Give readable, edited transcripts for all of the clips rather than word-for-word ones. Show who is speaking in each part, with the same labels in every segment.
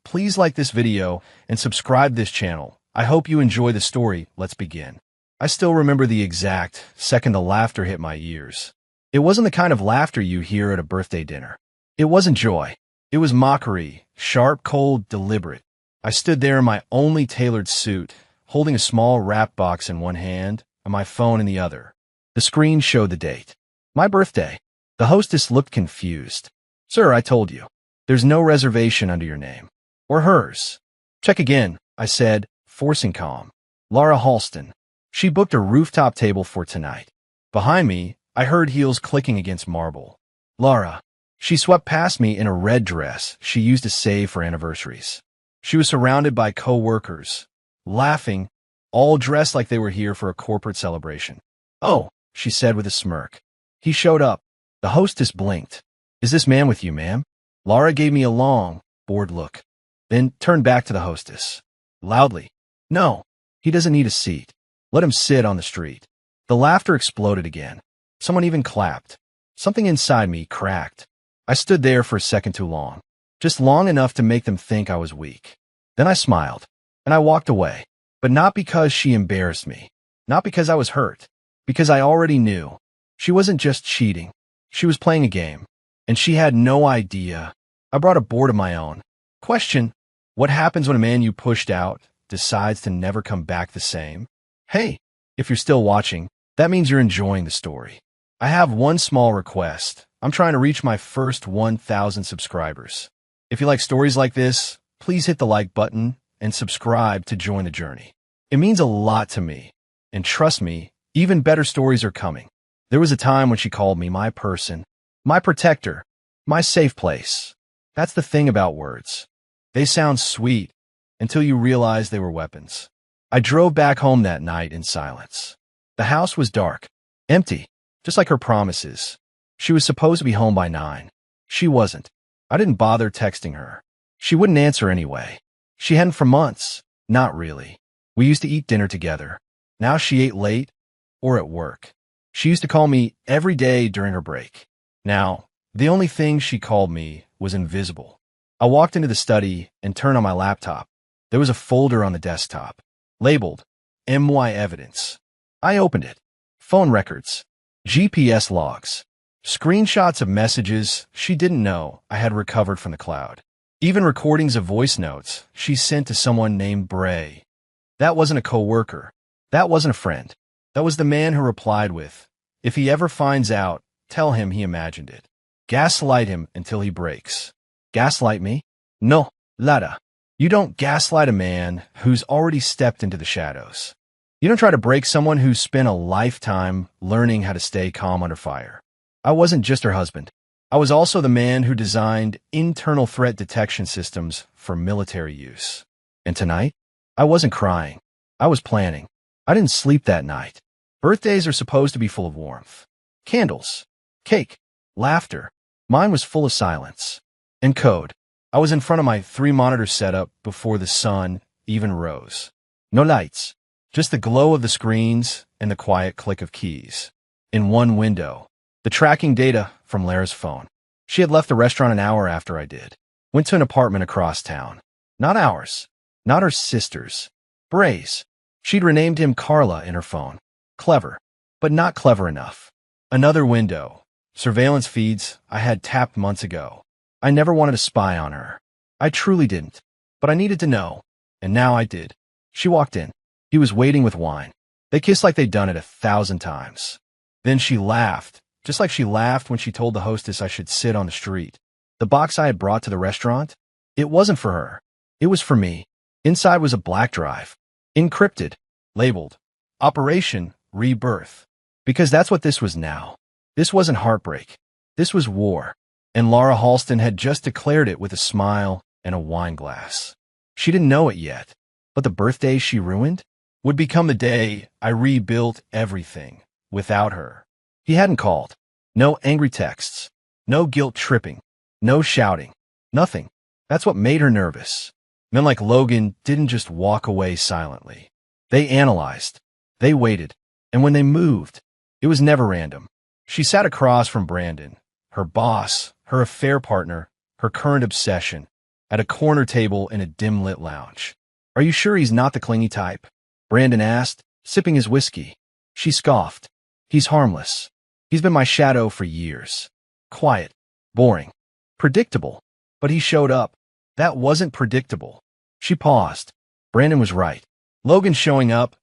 Speaker 1: please like this video and subscribe this channel. I hope you enjoy the story. Let's begin. I still remember the exact second the laughter hit my ears. It wasn't the kind of laughter you hear at a birthday dinner. It wasn't joy. It was mockery, sharp, cold, deliberate. I stood there in my only tailored suit, holding a small wrap box in one hand and my phone in the other. The screen showed the date. My birthday. The hostess looked confused. "Sir, I told you. There's no reservation under your name. Or hers." "Check again," I said, forcing calm. "Laura Halston. She booked a rooftop table for tonight." Behind me, I heard heels clicking against marble. Laura. She swept past me in a red dress she used to save for anniversaries. She was surrounded by co-workers, laughing, all dressed like they were here for a corporate celebration. "Oh," she said with a smirk. "He showed up." The hostess blinked. "Is this man with you, ma'am?" Laura gave me a long, bored look, then turned back to the hostess. Loudly, "No, he doesn't need a seat. Let him sit on the street." The laughter exploded again. Someone even clapped. Something inside me cracked. I stood there for a second too long, just long enough to make them think I was weak. Then I smiled, and I walked away. But not because she embarrassed me, not because I was hurt, because I already knew. She wasn't just cheating. She was playing a game, and she had no idea. I brought a board of my own. Question: what happens when a man you pushed out decides to never come back the same? Hey, if you're still watching, that means you're enjoying the story. I have one small request. I'm trying to reach my first 1,000 subscribers. If you like stories like this, please hit the like button and subscribe to join the journey. It means a lot to me. And trust me, even better stories are coming. There was a time when she called me my person, my protector, my safe place. That's the thing about words. They sound sweet until you realize they were weapons. I drove back home that night in silence. The house was dark, empty, just like her promises. She was supposed to be home by 9. She wasn't. I didn't bother texting her. She wouldn't answer anyway. She hadn't for months. Not really. We used to eat dinner together. Now she ate late or at work. She used to call me every day during her break. Now, the only thing she called me was invisible. I walked into the study and turned on my laptop. There was a folder on the desktop, labeled MY Evidence. I opened it. Phone records, GPS logs, screenshots of messages she didn't know I had recovered from the cloud. Even recordings of voice notes she sent to someone named Bray. That wasn't a coworker. That wasn't a friend. That was the man who replied with, "If he ever finds out, tell him he imagined it." Gaslight him until he breaks. Gaslight me? No, Lara. You don't gaslight a man who's already stepped into the shadows. You don't try to break someone who's spent a lifetime learning how to stay calm under fire. I wasn't just her husband. I was also the man who designed internal threat detection systems for military use. And tonight, I wasn't crying. I was planning. I didn't sleep that night. Birthdays are supposed to be full of warmth. Candles, cake, laughter. Mine was full of silence. And code. I was in front of my 3-monitor setup before the sun even rose. No lights. Just the glow of the screens and the quiet click of keys. In one window, the tracking data from Lara's phone. She had left the restaurant an hour after I did. Went to an apartment across town. Not ours. Not her sister's. Bray's. She'd renamed him Carla in her phone. Clever, but not clever enough. Another window. Surveillance feeds I had tapped months ago. I never wanted to spy on her. I truly didn't. But I needed to know. And now I did. She walked in. He was waiting with wine. They kissed like they'd done it 1,000 times. Then she laughed, just like she laughed when she told the hostess I should sit on the street. The box I had brought to the restaurant? It wasn't for her. It was for me. Inside was a black drive. Encrypted. Labeled. Operation Rebirth. Because that's what this was now. This wasn't heartbreak. This was war. And Laura Halston had just declared it with a smile and a wine glass. She didn't know it yet. But the birthday she ruined would become the day I rebuilt everything without her. He hadn't called. No angry texts. No guilt tripping. No shouting. Nothing. That's what made her nervous. Men like Logan didn't just walk away silently. They analyzed. They waited. And when they moved, it was never random. She sat across from Brandon, her boss, her affair partner, her current obsession. at a corner table in a dim-lit lounge. Are you sure he's not the clingy type? Brandon asked, sipping his whiskey. She scoffed. He's harmless. He's been my shadow for years. Quiet. Boring. Predictable. But he showed up. That wasn't predictable. She paused. Brandon was right. Logan showing up,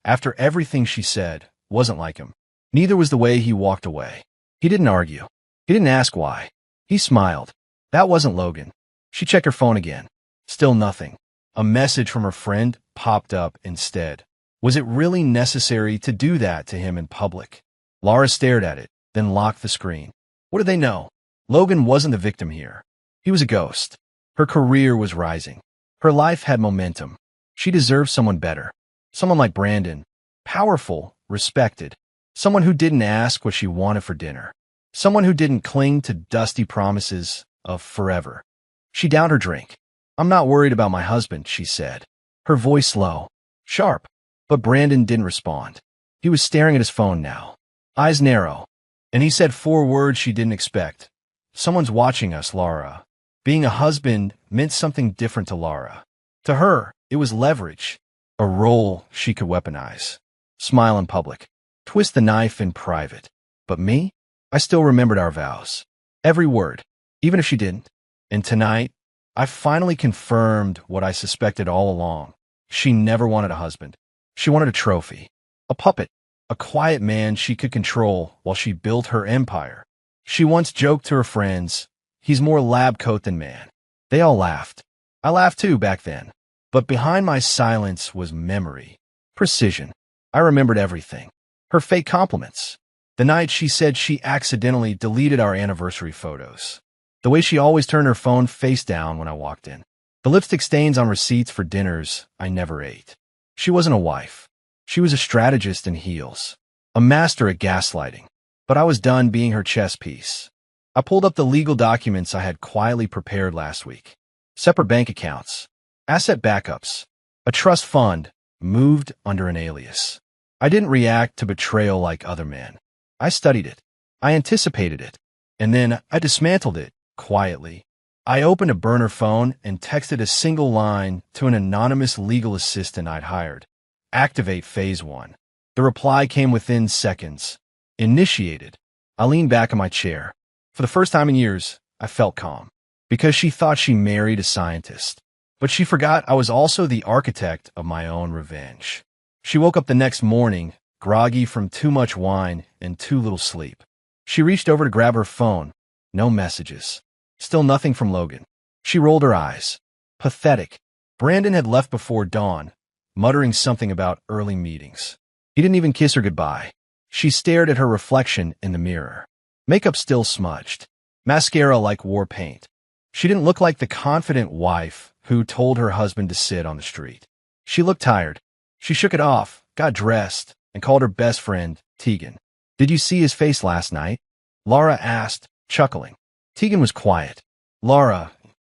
Speaker 1: after everything she said, wasn't like him. Neither was the way he walked away. He didn't argue. He didn't ask why. He smiled. That wasn't Logan. She checked her phone again. Still nothing. A message from her friend popped up instead. Was it really necessary to do that to him in public? Lara stared at it, then locked the screen. What did they know? Logan wasn't the victim here. He was a ghost. Her career was rising. Her life had momentum. She deserved someone better. Someone like Brandon. Powerful, respected. Someone who didn't ask what she wanted for dinner. Someone who didn't cling to dusty promises of forever. She downed her drink. I'm not worried about my husband, she said. Her voice low, sharp. But Brandon didn't respond. He was staring at his phone now. Eyes narrow. And he said 4 words she didn't expect. Someone's watching us, Lara. Being a husband meant something different to Lara. To her, it was leverage. A role she could weaponize. Smile in public. Twist the knife in private. But me? I still remembered our vows. Every word. Even if she didn't. And tonight, I finally confirmed what I suspected all along. She never wanted a husband. She wanted a trophy. A puppet. A quiet man she could control while she built her empire. She once joked to her friends, he's more lab coat than man. They all laughed. I laughed too back then. But behind my silence was memory. Precision. I remembered everything. Her fake compliments. The night she said she accidentally deleted our anniversary photos. The way she always turned her phone face down when I walked in. The lipstick stains on receipts for dinners I never ate. She wasn't a wife. She was a strategist in heels. A master at gaslighting. But I was done being her chess piece. I pulled up the legal documents I had quietly prepared last week. Separate bank accounts. Asset backups. A trust fund moved under an alias. I didn't react to betrayal like other men. I studied it. I anticipated it. And then I dismantled it quietly. I opened a burner phone and texted a single line to an anonymous legal assistant I'd hired. Activate Phase 1. The reply came within seconds. Initiated. I leaned back in my chair. For the first time in years, I felt calm. Because she thought she married a scientist. But she forgot I was also the architect of my own revenge. She woke up the next morning, groggy from too much wine and too little sleep. She reached over to grab her phone. No messages. Still nothing from Logan. She rolled her eyes. Pathetic. Brandon had left before dawn, muttering something about early meetings. He didn't even kiss her goodbye. She stared at her reflection in the mirror. Makeup still smudged. Mascara like war paint. She didn't look like the confident wife who told her husband to sit on the street. She looked tired. She shook it off, got dressed, and called her best friend, Tegan. Did you see his face last night? Lara asked, chuckling. Tegan was quiet. Lara,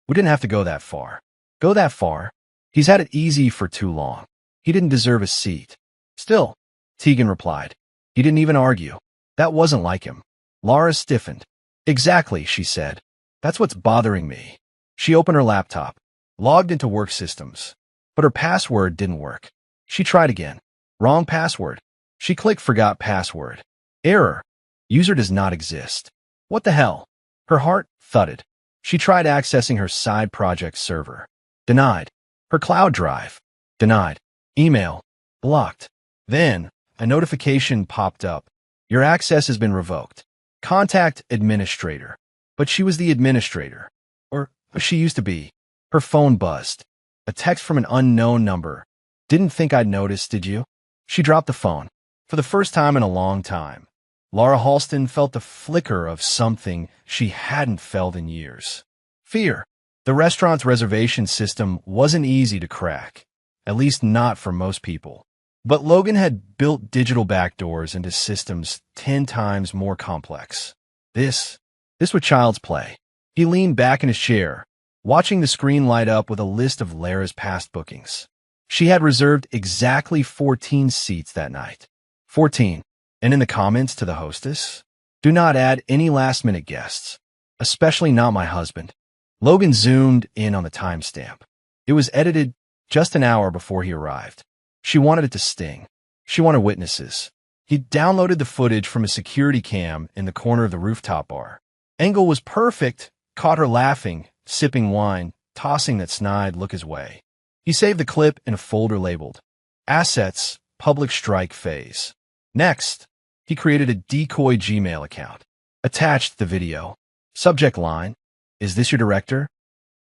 Speaker 1: we didn't have to go that far. Go that far? He's had it easy for too long. He didn't deserve a seat. Still, Tegan replied. He didn't even argue. That wasn't like him. Lara stiffened. Exactly, she said. That's what's bothering me. She opened her laptop, logged into work systems. But her password didn't work. She tried again. Wrong password. She clicked forgot password. Error. User does not exist. What the hell? Her heart thudded. She tried accessing her side project server. Denied. Her cloud drive. Denied. Email. Blocked. Then, a notification popped up. Your access has been revoked. Contact administrator. But she was the administrator. Or she used to be. Her phone buzzed. A text from an unknown number. Didn't think I'd notice, did you? She dropped the phone. For the first time in a long time, Lara Halston felt the flicker of something she hadn't felt in years. Fear. The restaurant's reservation system wasn't easy to crack, at least not for most people. But Logan had built digital backdoors into systems 10 times more complex. This was child's play. He leaned back in his chair, watching the screen light up with a list of Lara's past bookings. She had reserved exactly 14 seats that night. 14. And in the comments to the hostess, do not add any last-minute guests, especially not my husband. Logan zoomed in on the timestamp. It was edited just an hour before he arrived. She wanted it to sting. She wanted witnesses. He downloaded the footage from a security cam in the corner of the rooftop bar. Angle was perfect, caught her laughing, sipping wine, tossing that snide look his way. He saved the clip in a folder labeled Assets, Public Strike Phase. Next, he created a decoy Gmail account. Attached the video. Subject line, "Is this your director?"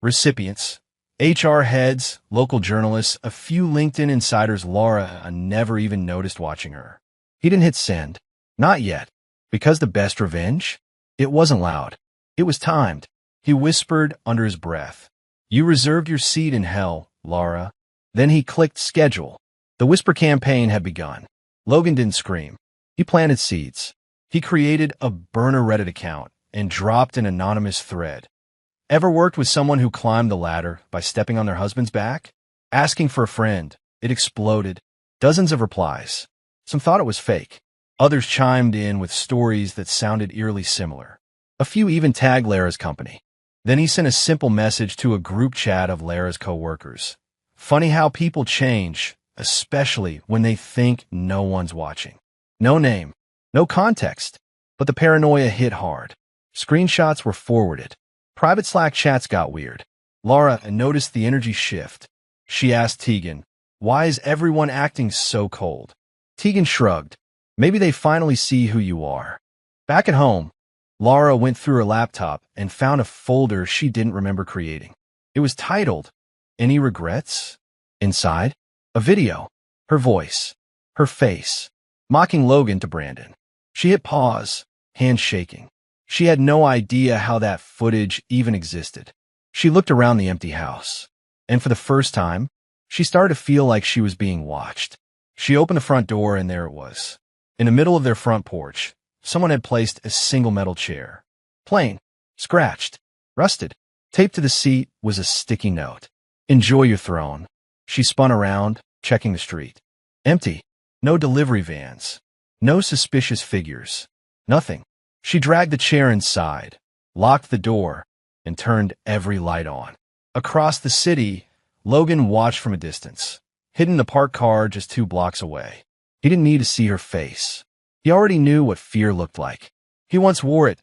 Speaker 1: Recipients, HR heads, local journalists, a few LinkedIn insiders. Laura never even noticed watching her. He didn't hit send. Not yet. Because the best revenge? It wasn't loud. It was timed. He whispered under his breath, "You reserved your seat in hell, Laura." Then he clicked schedule. The whisper campaign had begun. Logan didn't scream. He planted seeds. He created a burner Reddit account and dropped an anonymous thread. Ever worked with someone who climbed the ladder by stepping on their husband's back? Asking for a friend. It exploded. Dozens of replies. Some thought it was fake. Others chimed in with stories that sounded eerily similar. A few even tagged Lara's company. Then he sent a simple message to a group chat of Lara's co-workers. Funny how people change, especially when they think no one's watching. No name, no context, but the paranoia hit hard. Screenshots were forwarded. Private Slack chats got weird. Laura noticed the energy shift. She asked Tegan, "Why is everyone acting so cold?" Tegan shrugged. "Maybe they finally see who you are." Back at home, Laura went through her laptop and found a folder she didn't remember creating. It was titled, "Any Regrets?" Inside, a video, her voice, her face, mocking Logan to Brandon. She hit pause, hands shaking. She had no idea how that footage even existed. She looked around the empty house, and for the first time, she started to feel like she was being watched. She opened the front door, and there it was. In the middle of their front porch, someone had placed a single metal chair. Plain, scratched, rusted. Taped to the seat was a sticky note. "Enjoy your throne." She spun around, checking the street. Empty. No delivery vans. No suspicious figures. Nothing. She dragged the chair inside, locked the door, and turned every light on. Across the city, Logan watched from a distance, hidden in a parked car just 2 blocks away. He didn't need to see her face. He already knew what fear looked like. He once wore it,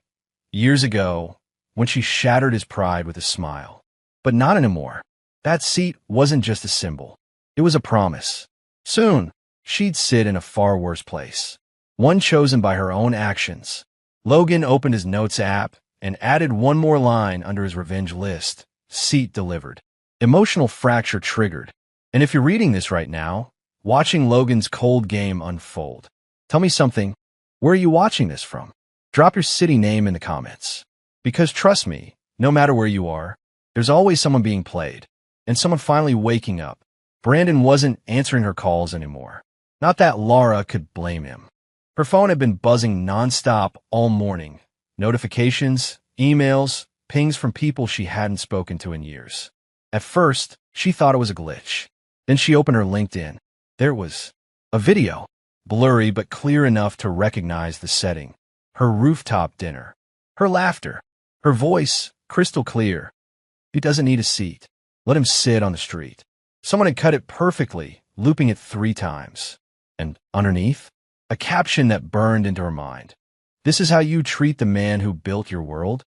Speaker 1: years ago, when she shattered his pride with a smile. But not anymore. That seat wasn't just a symbol. It was a promise. Soon, she'd sit in a far worse place. One chosen by her own actions. Logan opened his notes app and added one more line under his revenge list. Seat delivered. Emotional fracture triggered. And if you're reading this right now, watching Logan's cold game unfold, tell me something. Where are you watching this from? Drop your city name in the comments. Because trust me, no matter where you are, there's always someone being played. And someone finally waking up. Brandon wasn't answering her calls anymore. Not that Laura could blame him. Her phone had been buzzing nonstop all morning. Notifications, emails, pings from people she hadn't spoken to in years. At first, she thought it was a glitch. Then she opened her LinkedIn. There it was. A video. Blurry but clear enough to recognize the setting. Her rooftop dinner. Her laughter. Her voice, crystal clear. He doesn't need a seat. Let him sit on the street. Someone had cut it perfectly, looping it 3 times. And underneath, a caption that burned into her mind. "This is how you treat the man who built your world?"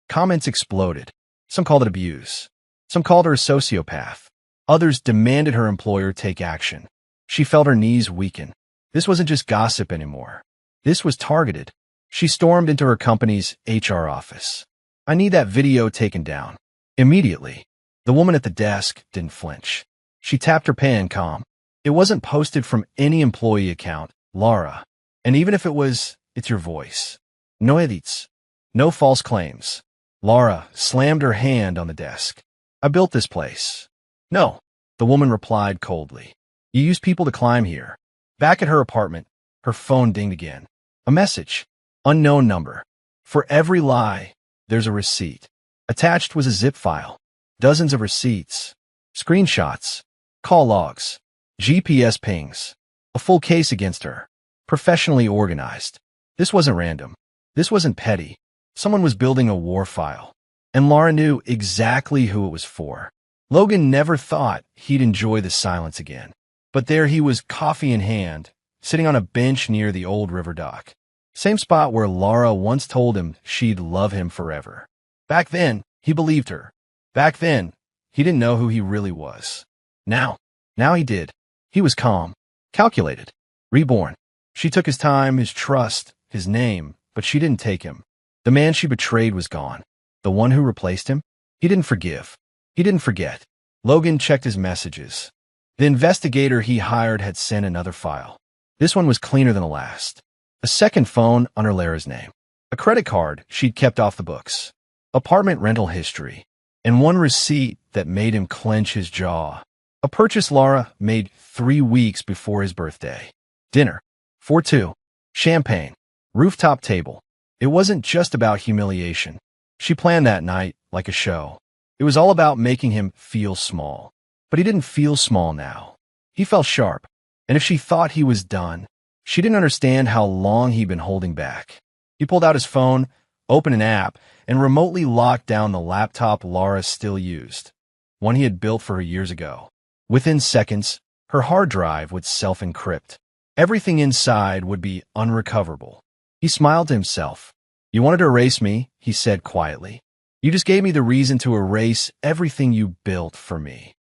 Speaker 1: Comments exploded. Some called it abuse. Some called her a sociopath. Others demanded her employer take action. She felt her knees weaken. This wasn't just gossip anymore. This was targeted. She stormed into her company's HR office. "I need that video taken down. Immediately." The woman at the desk didn't flinch. She tapped her pen, calm. It wasn't posted from any employee account, Laura. And even if it was, it's your voice. No edits. No false claims. Laura slammed her hand on the desk. "I built this place." "No," the woman replied coldly. "You use people to climb here." Back at her apartment, her phone dinged again. A message. Unknown number. For every lie, there's a receipt. Attached was a zip file. Dozens of receipts. Screenshots. Call logs. GPS pings. A full case against her. Professionally organized. This wasn't random. This wasn't petty. Someone was building a war file. and Laura knew exactly who it was for. Logan never thought he'd enjoy the silence again. But there he was, coffee in hand, sitting on a bench near the old river dock. Same spot where Laura once told him she'd love him forever. Back then, he believed her. Back then, he didn't know who he really was. Now he did. He was calm, calculated, reborn. She took his time, his trust, his name, but she didn't take him. The man she betrayed was gone. The one who replaced him? He didn't forgive. He didn't forget. Logan checked his messages. The investigator he hired had sent another file. This one was cleaner than the last. A second phone under Lara's name. A credit card she'd kept off the books. Apartment rental history. And one receipt that made him clench his jaw. A purchase Lara made 3 weeks before his birthday. Dinner. For two. Champagne. Rooftop table. It wasn't just about humiliation. She planned that night like a show. It was all about making him feel small. But he didn't feel small now. He felt sharp. And if she thought he was done, she didn't understand how long he'd been holding back. He pulled out his phone, opened an app, and remotely locked down the laptop Lara still used, one he had built for her years ago. Within seconds, her hard drive would self-encrypt. Everything inside would be unrecoverable. He smiled to himself. "You wanted to erase me," he said quietly. "You just gave me the reason to erase everything you built for me."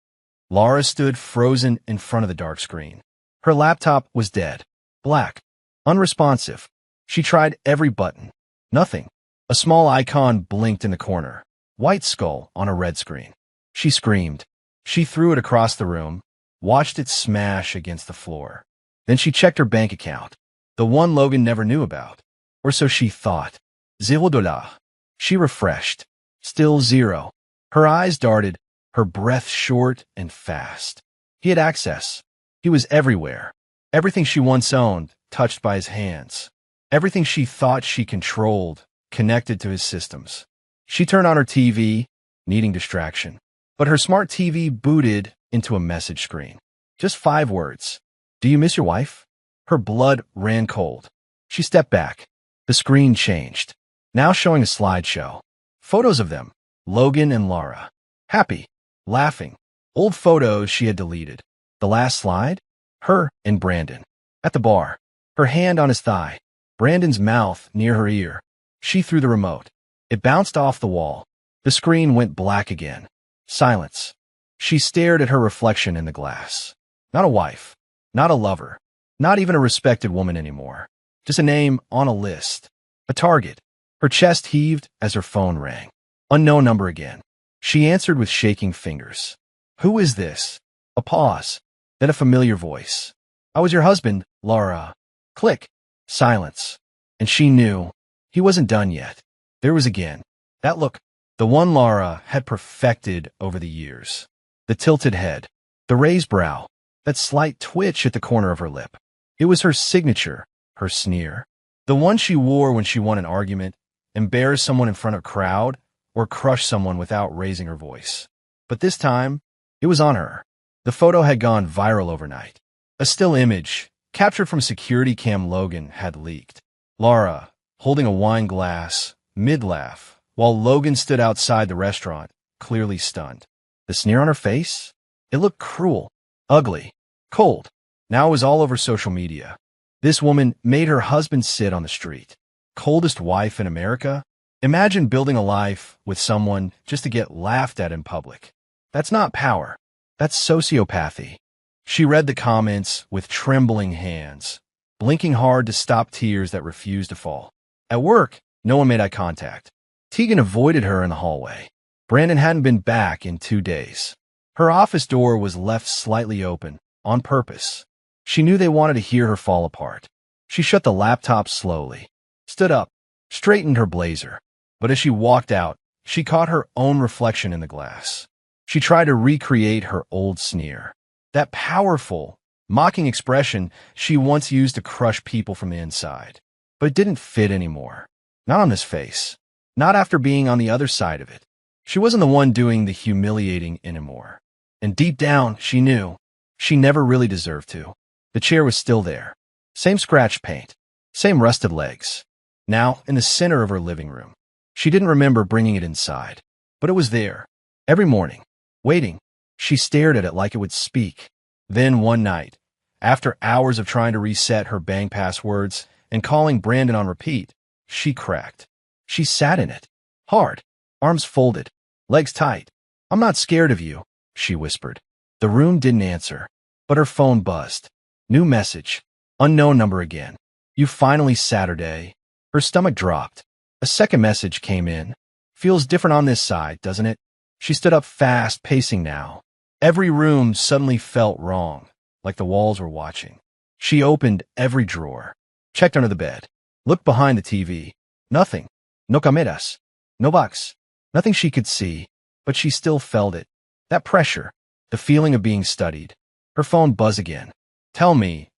Speaker 1: Lara stood frozen in front of the dark screen. Her laptop was dead. Black. Unresponsive. She tried every button. Nothing. A small icon blinked in the corner. White skull on a red screen. She screamed. She threw it across the room, watched it smash against the floor. Then she checked her bank account. The one Logan never knew about. Or so she thought. $0. She refreshed. Still zero. Her eyes darted, her breath short and fast. He had access. He was everywhere. Everything she once owned, touched by his hands. Everything she thought she controlled, connected to his systems. She turned on her TV, needing distraction. But her smart TV booted into a message screen. Just 5 words. "Do you miss your wife?" Her blood ran cold. She stepped back. The screen changed. Now showing a slideshow. Photos of them. Logan and Lara. Happy. Laughing. Old photos she had deleted. The last slide? Her and Brandon. At the bar. Her hand on his thigh. Brandon's mouth near her ear. She threw the remote. It bounced off the wall. The screen went black again. Silence. She stared at her reflection in the glass. Not a wife. Not a lover. Not even a respected woman anymore. Just a name on a list. A target. Her chest heaved as her phone rang. Unknown number again. She answered with shaking fingers. "Who is this?" A pause. Then a familiar voice. "I was your husband, Lara." Click. Silence. And she knew he wasn't done yet. There was again. That look. The one Lara had perfected over the years. The tilted head. The raised brow. That slight twitch at the corner of her lip. It was her signature, her sneer. The one she wore when she won an argument, embarrassed someone in front of a crowd, or crushed someone without raising her voice. But this time, it was on her. The photo had gone viral overnight. A still image, captured from security cam Logan, had leaked. Lara, holding a wine glass, mid-laugh, while Logan stood outside the restaurant, clearly stunned. The sneer on her face? It looked cruel, ugly, cold. Now it was all over social media. This woman made her husband sit on the street. Coldest wife in America? Imagine building a life with someone just to get laughed at in public. That's not power. That's sociopathy. She read the comments with trembling hands, blinking hard to stop tears that refused to fall. At work, no one made eye contact. Tegan avoided her in the hallway. Brandon hadn't been back in 2 days. Her office door was left slightly open, on purpose. She knew they wanted to hear her fall apart. She shut the laptop slowly, stood up, straightened her blazer. But as she walked out, she caught her own reflection in the glass. She tried to recreate her old sneer. That powerful, mocking expression she once used to crush people from the inside. But it didn't fit anymore. Not on this face. Not after being on the other side of it. She wasn't the one doing the humiliating anymore. And deep down, she knew she never really deserved to. The chair was still there. Same scratched paint. Same rusted legs. Now, in the center of her living room. She didn't remember bringing it inside. But it was there. Every morning. Waiting. She stared at it like it would speak. Then one night, after hours of trying to reset her bank passwords and calling Brandon on repeat, she cracked. She sat in it. Hard. Arms folded. Legs tight. "I'm not scared of you," she whispered. The room didn't answer, but her phone buzzed. New message. Unknown number again. "You finally Saturday." Her stomach dropped. A second message came in. "Feels different on this side, doesn't it?" She stood up fast, pacing now. Every room suddenly felt wrong, like the walls were watching. She opened every drawer, checked under the bed, looked behind the TV. Nothing. No cameras. No box. Nothing she could see, but she still felt it. That pressure, the feeling of being studied. Her phone buzzed again. "Tell me,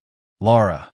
Speaker 1: Laura,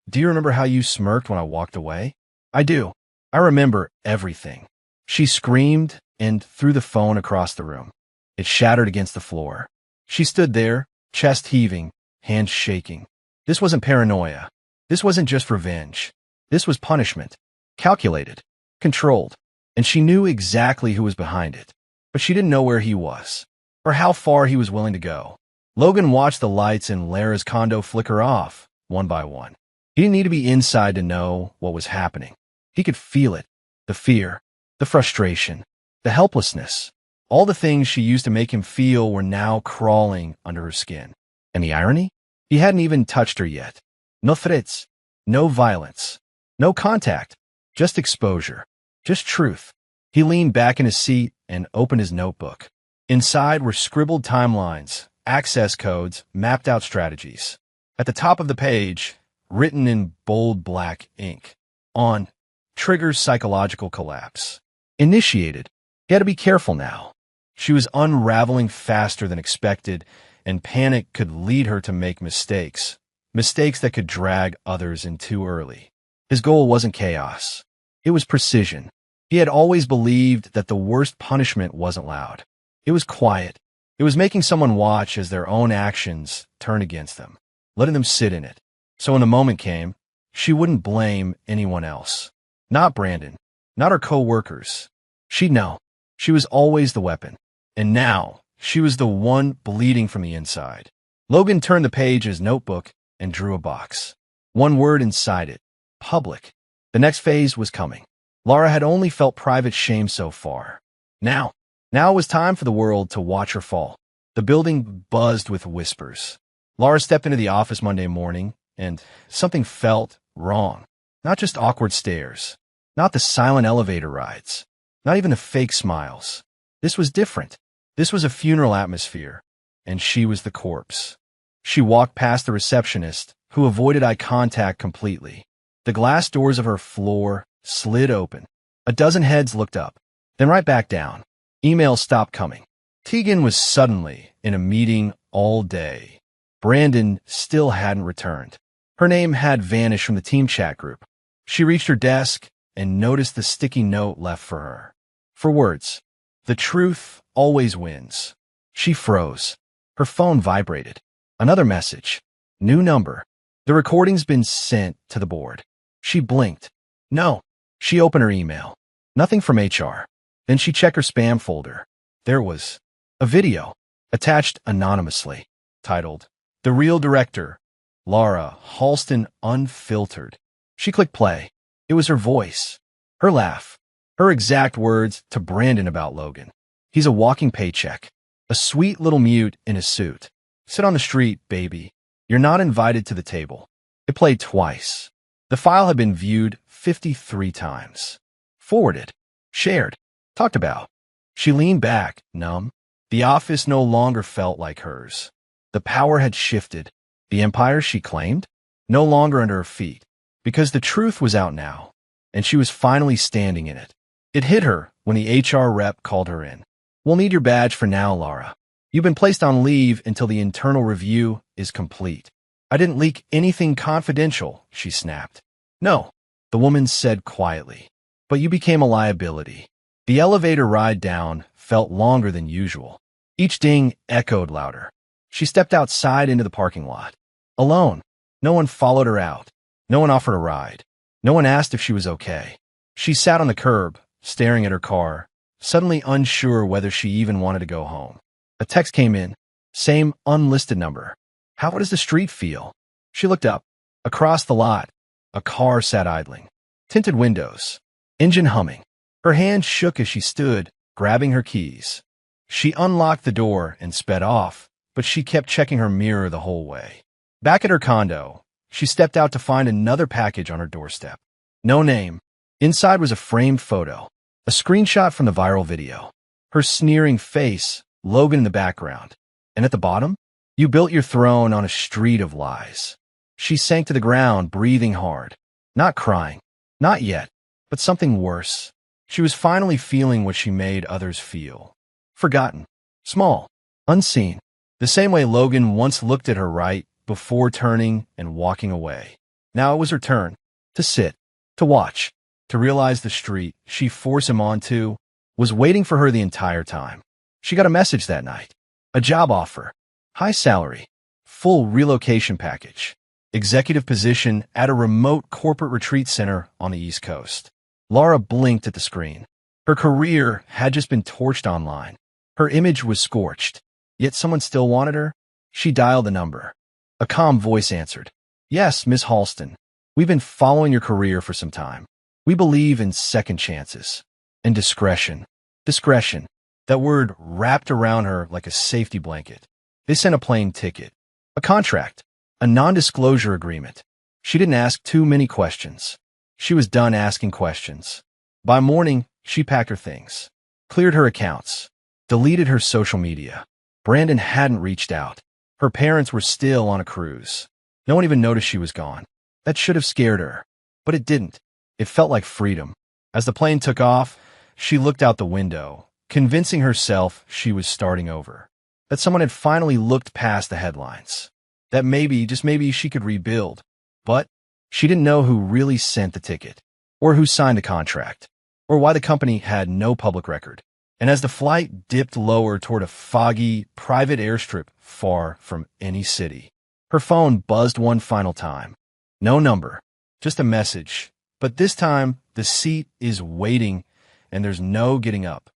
Speaker 1: do you remember how you smirked when I walked away?" "I do. I remember everything." She screamed and threw the phone across the room. It shattered against the floor. She stood there, chest heaving, hands shaking. This wasn't paranoia. This wasn't just revenge. This was punishment. Calculated. Controlled. And she knew exactly who was behind it. But she didn't know where he was, or how far he was willing to go. Logan watched the lights in Lara's condo flicker off, one by one. He didn't need to be inside to know what was happening. He could feel it. The fear, the frustration, the helplessness. All the things she used to make him feel were now crawling under her skin. And the irony? He hadn't even touched her yet. No threats, no violence, no contact, just exposure, just truth. He leaned back in his seat and opened his notebook. Inside were scribbled timelines, access codes, mapped out strategies. At the top of the page, written in bold black ink, on triggers psychological collapse. Initiated. He had to be careful now. She was unraveling faster than expected, and panic could lead her to make mistakes. Mistakes that could drag others in too early. His goal wasn't chaos. It was precision. He had always believed that the worst punishment wasn't loud. It was quiet. It was making someone watch as their own actions turned against them, letting them sit in it. So when the moment came, she wouldn't blame anyone else. Not Brandon. Not her co-workers. She'd know. She was always the weapon. And now, she was the one bleeding from the inside. Logan turned the page in his notebook and drew a box. One word inside it. Public. The next phase was coming. Lara had only felt private shame so far. Now it was time for the world to watch her fall. The building buzzed with whispers. Lara stepped into the office Monday morning, and something felt wrong. Not just awkward stares. Not the silent elevator rides. Not even the fake smiles. This was different. This was a funeral atmosphere, and she was the corpse. She walked past the receptionist, who avoided eye contact completely. The glass doors of her floor slid open. A dozen heads looked up, then right back down. Emails stopped coming. Tegan was suddenly in a meeting all day. Brandon still hadn't returned. Her name had vanished from the team chat group. She reached her desk and noticed the sticky note left for her. 4 words. The truth always wins. She froze. Her phone vibrated. Another message. New number. The recording's been sent to the board. She blinked. No. She opened her email. Nothing from HR. Then she checked her spam folder. There was a video attached anonymously, titled, "The Real Director, Lara Halston Unfiltered." She clicked play. It was her voice, her laugh, her exact words to Brandon about Logan. "He's a walking paycheck, a sweet little mute in a suit. Sit on the street, baby. You're not invited to the table." It played twice. The file had been viewed 53 times. Forwarded, shared, talked about. She leaned back, numb. The office no longer felt like hers. The power had shifted. The empire she claimed, no longer under her feet, because the truth was out now, and she was finally standing in it. It hit her when the HR rep called her in. "We'll need your badge for now, Lara. You've been placed on leave until the internal review is complete." "I didn't leak anything confidential," she snapped. "No," the woman said quietly, "but you became a liability." The elevator ride down felt longer than usual. Each ding echoed louder. She stepped outside into the parking lot. Alone. No one followed her out. No one offered a ride. No one asked if she was okay. She sat on the curb, staring at her car, suddenly unsure whether she even wanted to go home. A text came in. Same unlisted number. How does the street feel? She looked up. Across the lot, a car sat idling. Tinted windows. Engine humming. Her hand shook as she stood, grabbing her keys. She unlocked the door and sped off, but she kept checking her mirror the whole way. Back at her condo, she stepped out to find another package on her doorstep. No name. Inside was a framed photo, a screenshot from the viral video. Her sneering face, Logan in the background. And at the bottom, you built your throne on a street of lies. She sank to the ground, breathing hard. Not crying. Not yet. But something worse. She was finally feeling what she made others feel. Forgotten. Small. Unseen. The same way Logan once looked at her right before turning and walking away. Now it was her turn. To sit. To watch. To realize the street she forced him onto was waiting for her the entire time. She got a message that night. A job offer. High salary. Full relocation package. Executive position at a remote corporate retreat center on the East Coast. Laura blinked at the screen. Her career had just been torched online. Her image was scorched. Yet someone still wanted her? She dialed the number. A calm voice answered. Yes, Miss Halston. We've been following your career for some time. We believe in second chances. And discretion. Discretion. That word wrapped around her like a safety blanket. They sent a plane ticket. A contract. A non-disclosure agreement. She didn't ask too many questions. She was done asking questions. By morning, she packed her things. Cleared her accounts. Deleted her social media. Brandon hadn't reached out. Her parents were still on a cruise. No one even noticed she was gone. That should have scared her. But it didn't. It felt like freedom. As the plane took off, she looked out the window, convincing herself she was starting over. That someone had finally looked past the headlines. That maybe, just maybe, she could rebuild. But she didn't know who really sent the ticket, or who signed the contract, or why the company had no public record. And as the flight dipped lower toward a foggy, private airstrip far from any city, her phone buzzed one final time. No number, just a message. But this time, the seat is waiting, and there's no getting up.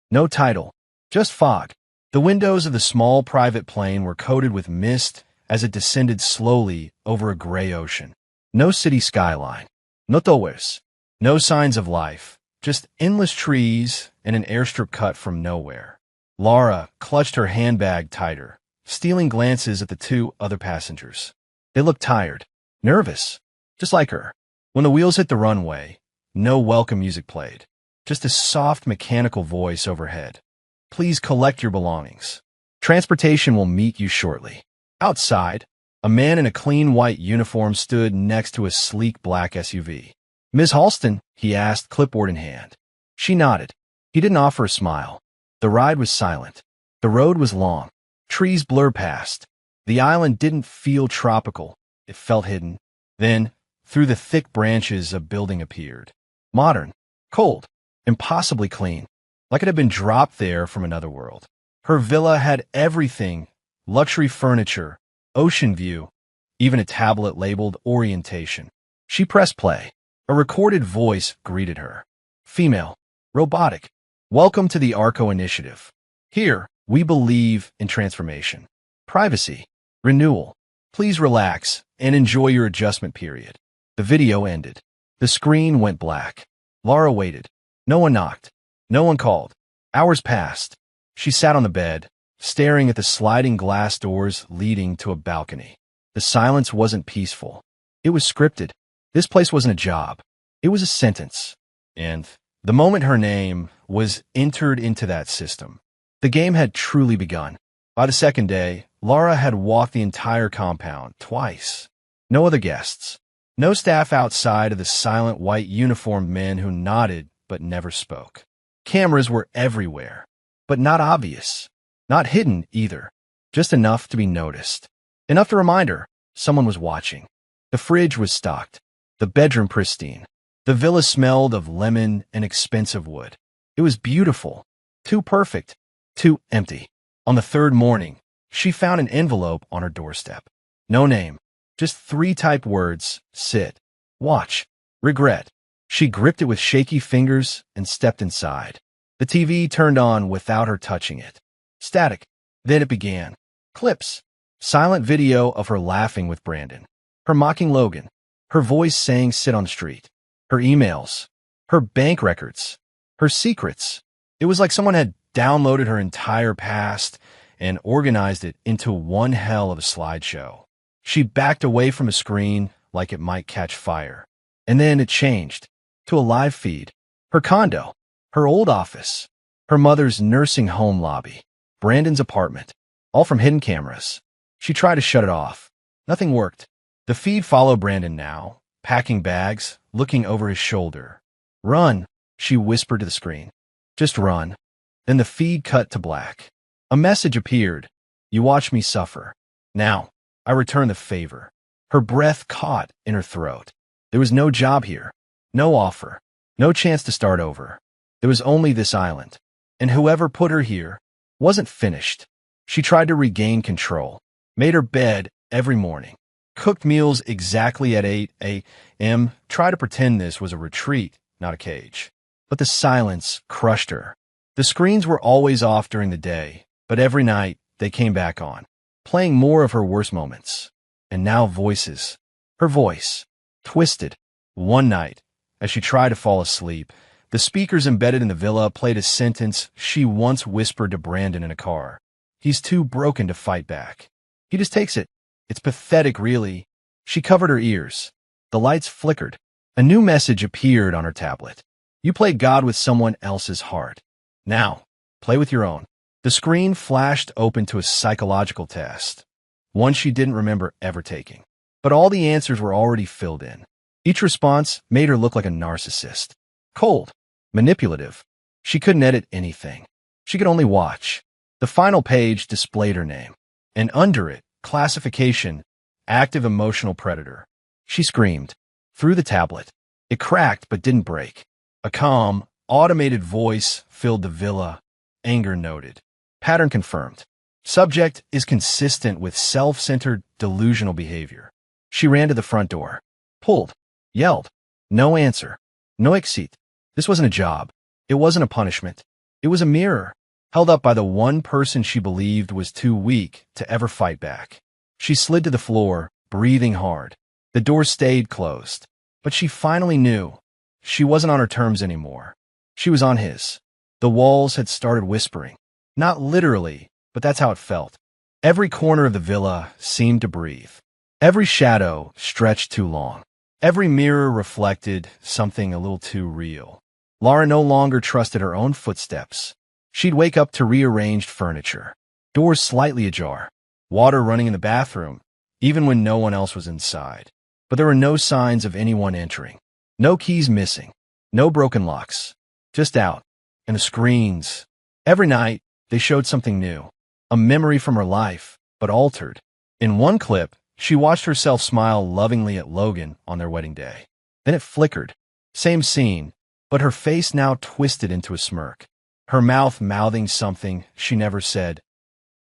Speaker 1: No title, just fog. The windows of the small private plane were coated with mist as it descended slowly over a gray ocean. No city skyline. No towers. No signs of life. Just endless trees and an airstrip cut from nowhere. Laura clutched her handbag tighter, stealing glances at the two other passengers. They looked tired, nervous, just like her. When the wheels hit the runway, no welcome music played, just a soft mechanical voice overhead. Please collect your belongings. Transportation will meet you shortly. Outside, a man in a clean white uniform stood next to a sleek black SUV. Ms. Halston, he asked, clipboard in hand. She nodded. He didn't offer a smile. The ride was silent. The road was long. Trees blurred past. The island didn't feel tropical. It felt hidden. Then, through the thick branches, a building appeared. Modern, cold, impossibly clean, like it had been dropped there from another world. Her villa had everything: luxury furniture, ocean view, even a tablet labeled orientation. She pressed play. A recorded voice greeted her. Female. Robotic. Welcome to the Arco Initiative. Here, we believe in transformation. Privacy. Renewal. Please relax and enjoy your adjustment period. The video ended. The screen went black. Laura waited. No one knocked. No one called. Hours passed. She sat on the bed, staring at the sliding glass doors leading to a balcony. The silence wasn't peaceful. It was scripted. This place wasn't a job. It was a sentence. And the moment her name was entered into that system, the game had truly begun. By the second day, Laura had walked the entire compound twice. No other guests. No staff outside of the silent white uniformed men who nodded but never spoke. Cameras were everywhere, but not obvious. Not hidden either. Just enough to be noticed. Enough to remind her someone was watching. The fridge was stocked. The bedroom pristine. The villa smelled of lemon and expensive wood. It was beautiful. Too perfect. Too empty. On the third morning, she found an envelope on her doorstep. No name. Just 3 typed words: sit, watch, regret. She gripped it with shaky fingers and stepped inside. The The TV turned on without her touching it. Static. Then it began. Clips. Silent video of her laughing with Brandon. Her mocking Logan. Her voice saying sit on the street. Her emails. Her bank records. Her secrets. It was like someone had downloaded her entire past and organized it into one hell of a slideshow. She backed away from a screen like it might catch fire. And then it changed to a live feed. Her condo. Her old office. Her mother's nursing home lobby. Brandon's apartment. All from hidden cameras. She tried to shut it off. Nothing worked. The feed followed Brandon now, packing bags, looking over his shoulder. Run, she whispered to the screen. Just run. Then the feed cut to black. A message appeared. You watch me suffer. Now, I return the favor. Her breath caught in her throat. There was no job here. No offer. No chance to start over. There was only this island. And whoever put her here wasn't finished. She tried to regain control. Made her bed every morning. Cooked meals exactly at 8 a.m. Tried to pretend this was a retreat, not a cage. But the silence crushed her. The screens were always off during the day, but every night they came back on, playing more of her worst moments. And now voices. Her voice. Twisted. One night, as she tried to fall asleep, the speakers embedded in the villa played a sentence she once whispered to Brandon in a car. He's too broken to fight back. He just takes it. It's pathetic, really. She covered her ears. The lights flickered. A new message appeared on her tablet. You played God with someone else's heart. Now, play with your own. The screen flashed open to a psychological test, one she didn't remember ever taking. But all the answers were already filled in. Each response made her look like a narcissist. Cold. Manipulative. She couldn't edit anything. She could only watch. The final page displayed her name. And under it, classification, active emotional predator. She screamed. Through the tablet. It cracked but didn't break. A calm, automated voice filled the villa. Anger noted. Pattern confirmed. Subject is consistent with self-centered, delusional behavior. She ran to the front door. Pulled. Yelled. No answer. No exit. This wasn't a job. It wasn't a punishment. It was a mirror, held up by the one person she believed was too weak to ever fight back. She slid to the floor, breathing hard. The door stayed closed. But she finally knew. She wasn't on her terms anymore. She was on his. The walls had started whispering. Not literally, but that's how it felt. Every corner of the villa seemed to breathe. Every shadow stretched too long. Every mirror reflected something a little too real. Lara no longer trusted her own footsteps. She'd wake up to rearranged furniture. Doors slightly ajar. Water running in the bathroom, even when no one else was inside. But there were no signs of anyone entering. No keys missing. No broken locks. Just out. And the screens. Every night, they showed something new. A memory from her life, but altered. In one clip, she watched herself smile lovingly at Logan on their wedding day. Then it flickered. Same scene, but her face now twisted into a smirk. Her mouth mouthing something she never said.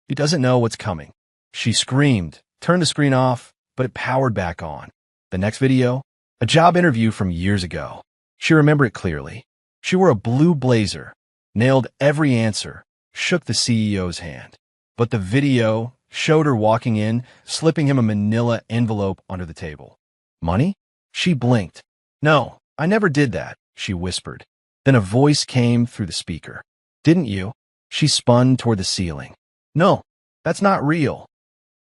Speaker 1: He doesn't know what's coming. She screamed, turned the screen off, but it powered back on. The next video? A job interview from years ago. She remembered it clearly. She wore a blue blazer, nailed every answer, shook the CEO's hand. But the video showed her walking in, slipping him a manila envelope under the table. Money? She blinked. No, I never did that, she whispered. Then a voice came through the speaker. Didn't you? She spun toward the ceiling. No, that's not real.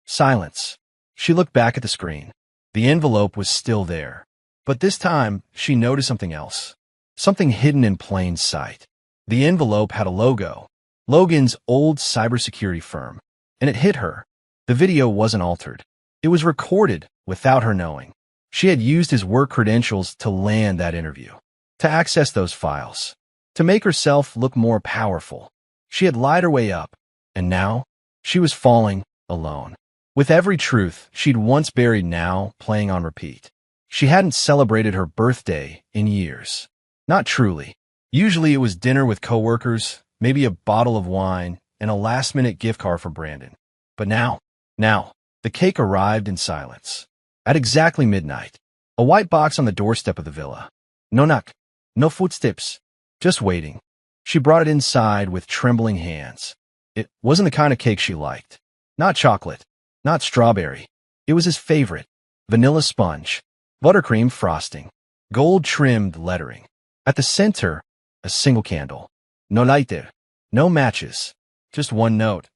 Speaker 1: Silence. She looked back at the screen. The envelope was still there. But this time, she noticed something else. Something hidden in plain sight. The envelope had a logo. Logan's old cybersecurity firm. And it hit her. The video wasn't altered. It was recorded without her knowing. She had used his work credentials to land that interview, to access those files, to make herself look more powerful. She had lied her way up, and now she was falling alone. With every truth she'd once buried now playing on repeat. She hadn't celebrated her birthday in years. Not truly. Usually it was dinner with coworkers, maybe a bottle of wine, and a last-minute gift card for Brandon. But now, the cake arrived in silence. At exactly midnight, a white box on the doorstep of the villa. No knock, no footsteps, just waiting. She brought it inside with trembling hands. It wasn't the kind of cake she liked. Not chocolate, not strawberry. It was his favorite. Vanilla sponge, buttercream frosting, gold-trimmed lettering. At the center, a single candle. No lighter, no matches, just one note,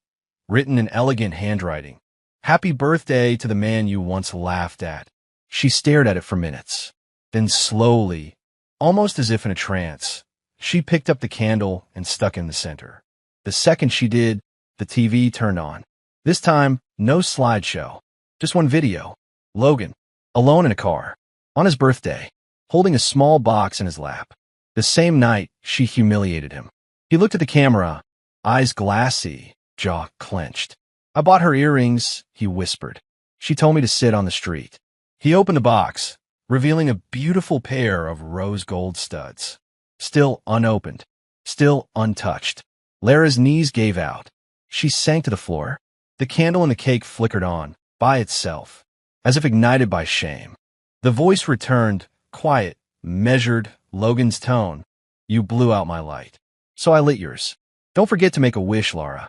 Speaker 1: written in elegant handwriting. Happy birthday to the man you once laughed at. She stared at it for minutes. Then slowly, almost as if in a trance, she picked up the candle and stuck in the center. The second she did, the TV turned on. This time, no slideshow, just one video. Logan, alone in a car, on his birthday, holding a small box in his lap. The same night, she humiliated him. He looked at the camera, eyes glassy, jaw clenched. I bought her earrings, he whispered. She told me to sit on the street. He opened the box, revealing a beautiful pair of rose gold studs. Still unopened, still untouched. Lara's knees gave out. She sank to the floor. The candle and the cake flickered on, by itself, as if ignited by shame. The voice returned, quiet, measured, Logan's tone. You blew out my light. So I lit yours. Don't forget to make a wish, Lara.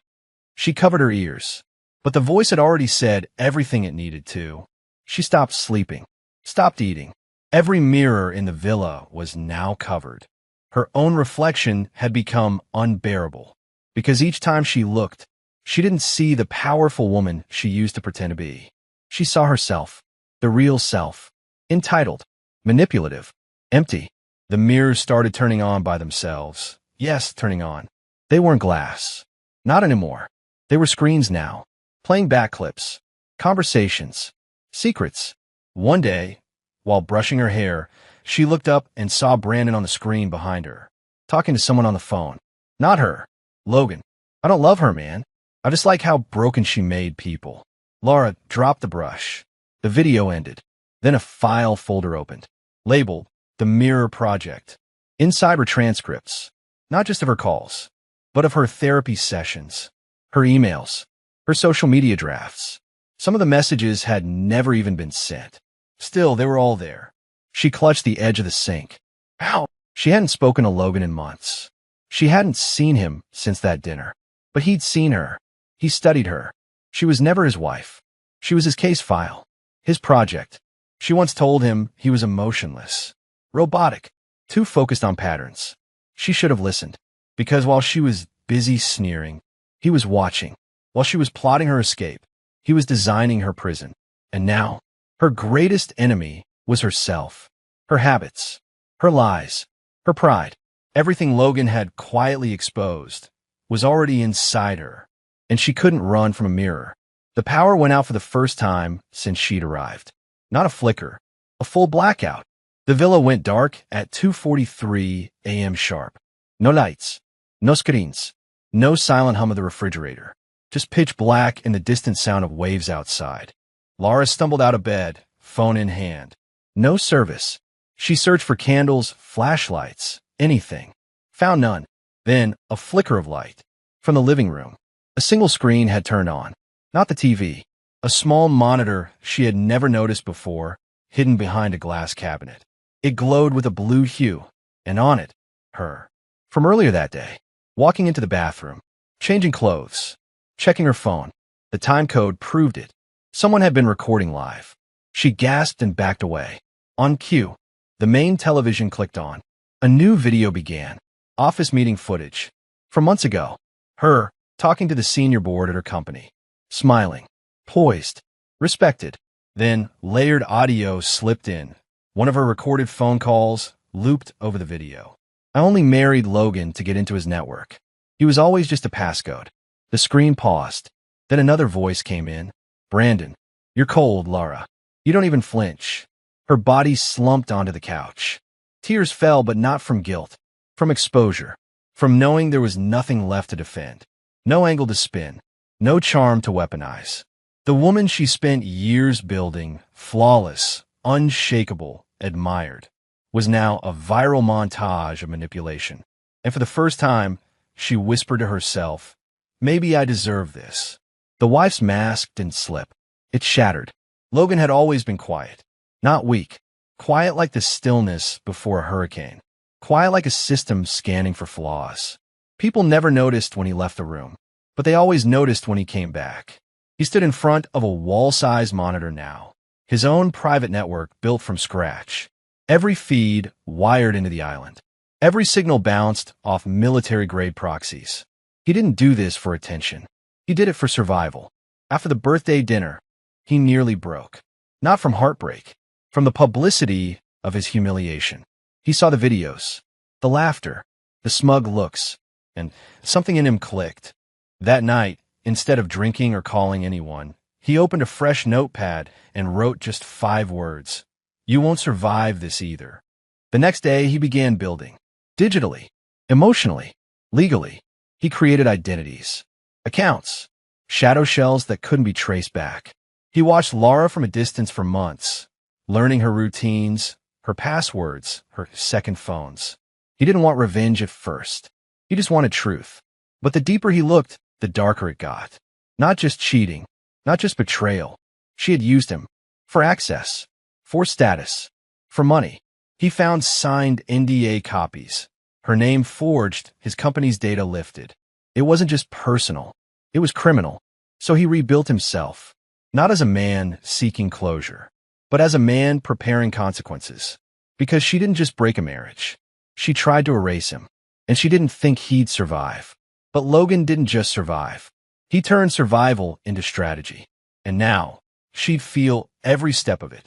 Speaker 1: She covered her ears. But the voice had already said everything it needed to. She stopped sleeping, stopped eating. Every mirror in the villa was now covered. Her own reflection had become unbearable, because each time she looked, she didn't see the powerful woman she used to pretend to be. She saw herself, the real self, entitled, manipulative, empty. The mirrors started turning on by themselves. Yes, turning on. They weren't glass. Not anymore. They were screens now, playing back clips, conversations, secrets. One day, while brushing her hair, she looked up and saw Brandon on the screen behind her, talking to someone on the phone. Not her. Logan. I don't love her, man. I just like how broken she made people. Lara dropped the brush. The video ended. Then a file folder opened, labeled The Mirror Project. Inside were transcripts, not just of her calls, but of her therapy sessions, her emails, her social media drafts. Some of the messages had never even been sent. Still, they were all there. She clutched the edge of the sink. Ow! She hadn't spoken to Logan in months. She hadn't seen him since that dinner. But he'd seen her. He studied her. She was never his wife. She was his case file, his project. She once told him he was emotionless, robotic, too focused on patterns. She should have listened, because while she was busy sneering, he was watching. While she was plotting her escape, he was designing her prison. And now, her greatest enemy was herself, her habits, her lies, her pride. Everything Logan had quietly exposed was already inside her, and she couldn't run from a mirror. The power went out for the first time since she'd arrived. Not a flicker, a full blackout. The villa went dark at 2:43 a.m. sharp. No lights, no screens, no silent hum of the refrigerator. Just pitch black and the distant sound of waves outside. Lara stumbled out of bed, phone in hand. No service. She searched for candles, flashlights, anything. Found none. Then, a flicker of light. From the living room. A single screen had turned on. Not the TV. A small monitor she had never noticed before, hidden behind a glass cabinet. It glowed with a blue hue, and on it, her. From earlier that day, walking into the bathroom, changing clothes, checking her phone. The time code proved it. Someone had been recording live. She gasped and backed away. On cue, the main television clicked on. A new video began. Office meeting footage. From months ago. Her, talking to the senior board at her company. Smiling. Poised. Respected. Then, layered audio slipped in. One of her recorded phone calls looped over the video. I only married Logan to get into his network. He was always just a passcode. The screen paused. Then another voice came in. Brandon, you're cold, Lara. You don't even flinch. Her body slumped onto the couch. Tears fell, but not from guilt. From exposure. From knowing there was nothing left to defend. No angle to spin. No charm to weaponize. The woman she spent years building, flawless, unshakable, admired, was now a viral montage of manipulation. And for the first time, she whispered to herself, maybe I deserve this. The wife's mask didn't slip. It shattered. Logan had always been quiet. Not weak. Quiet like the stillness before a hurricane. Quiet like a system scanning for flaws. People never noticed when he left the room, but they always noticed when he came back. He stood in front of a wall-sized monitor now, his own private network built from scratch. Every feed wired into the island. Every signal bounced off military-grade proxies. He didn't do this for attention. He did it for survival. After the birthday dinner, he nearly broke. Not from heartbreak, from the publicity of his humiliation. He saw the videos, the laughter, the smug looks, and something in him clicked. That night, instead of drinking or calling anyone, he opened a fresh notepad and wrote just 5 words. You won't survive this either. The next day, he began building. Digitally, emotionally, legally. He created identities, accounts, shadow shells that couldn't be traced back. He watched Lara from a distance for months, learning her routines, her passwords, her second phones. He didn't want revenge at first. He just wanted truth. But the deeper he looked, the darker it got. Not just cheating, not just betrayal. She had used him for access, for status, for money. He found signed NDA copies. Her name forged, his company's data lifted. It wasn't just personal. It was criminal. So he rebuilt himself, not as a man seeking closure, but as a man preparing consequences. Because she didn't just break a marriage. She tried to erase him, and she didn't think he'd survive. But Logan didn't just survive. He turned survival into strategy. And now, she'd feel every step of it.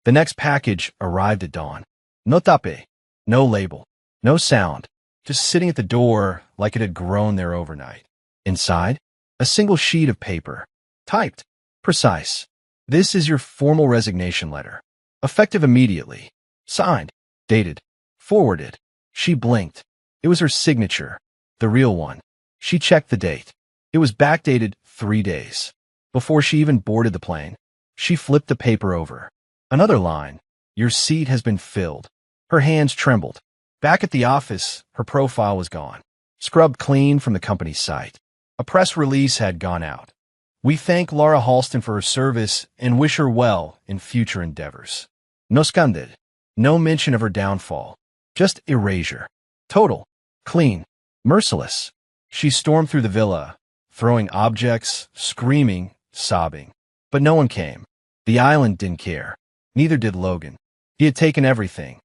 Speaker 1: The next package arrived at dawn. No tape, no label, no sound, just sitting at the door like it had grown there overnight. Inside, a single sheet of paper, typed, precise. This is your formal resignation letter. Effective immediately. Signed, dated, forwarded. She blinked. It was her signature, the real one. She checked the date. It was backdated 3 days. Before she even boarded the plane, she flipped the paper over. Another line. Your seat has been filled. Her hands trembled. Back at the office, her profile was gone, scrubbed clean from the company's site. A press release had gone out. We thank Lara Halston for her service and wish her well in future endeavors. No scandal. No mention of her downfall. Just erasure. Total. Clean. Merciless. She stormed through the villa, throwing objects, screaming, sobbing. But no one came. The island didn't care. Neither did Logan. He had taken everything.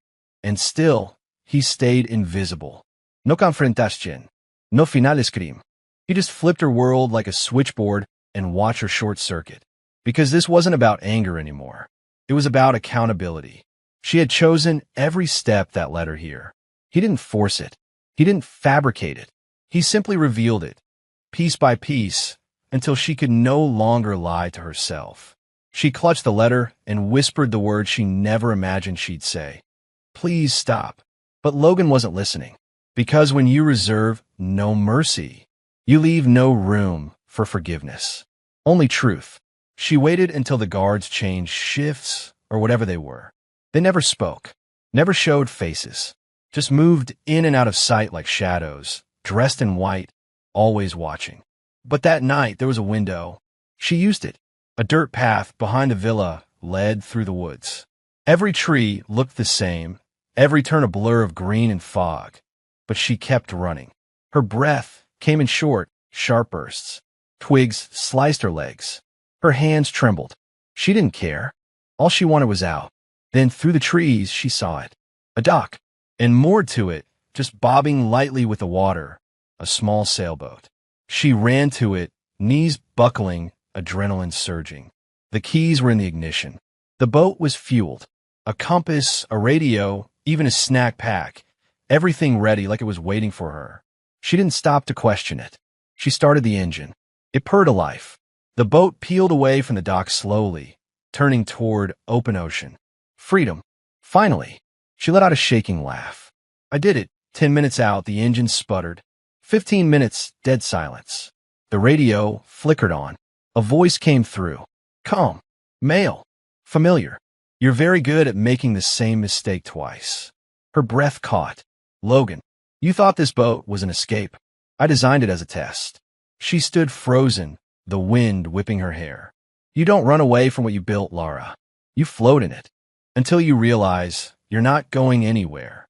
Speaker 1: And still, he stayed invisible. No confrontación. No final scream. He just flipped her world like a switchboard and watched her short-circuit. Because this wasn't about anger anymore. It was about accountability. She had chosen every step that led her here. He didn't force it. He didn't fabricate it. He simply revealed it, piece by piece, until she could no longer lie to herself. She clutched the letter and whispered the words she never imagined she'd say. Please stop. But Logan wasn't listening. Because when you reserve no mercy, you leave no room for forgiveness. Only truth. She waited until the guards changed shifts or whatever they were. They never spoke, never showed faces, just moved in and out of sight like shadows, dressed in white, always watching. But that night there was a window. She used it. A dirt path behind the villa led through the woods. Every tree looked the same, every turn a blur of green and fog. But she kept running. Her breath came in short, sharp bursts. Twigs sliced her legs. Her hands trembled. She didn't care. All she wanted was out. Then through the trees she saw it. A dock. And moored to it, just bobbing lightly with the water, a small sailboat. She ran to it, knees buckling, adrenaline surging. The keys were in the ignition. The boat was fueled. A compass, a radio, even a snack pack. Everything ready like it was waiting for her. She didn't stop to question it. She started the engine. It purred to life. The boat peeled away from the dock slowly, turning toward open ocean. Freedom. Finally. She let out a shaking laugh. I did it. 10 minutes out, the engine sputtered. 15 minutes, dead silence. The radio flickered on. A voice came through. Calm. Male. Familiar. You're very good at making the same mistake twice. Her breath caught. Logan, you thought this boat was an escape. I designed it as a test. She stood frozen, the wind whipping her hair. You don't run away from what you built, Lara. You float in it. Until you realize you're not going anywhere.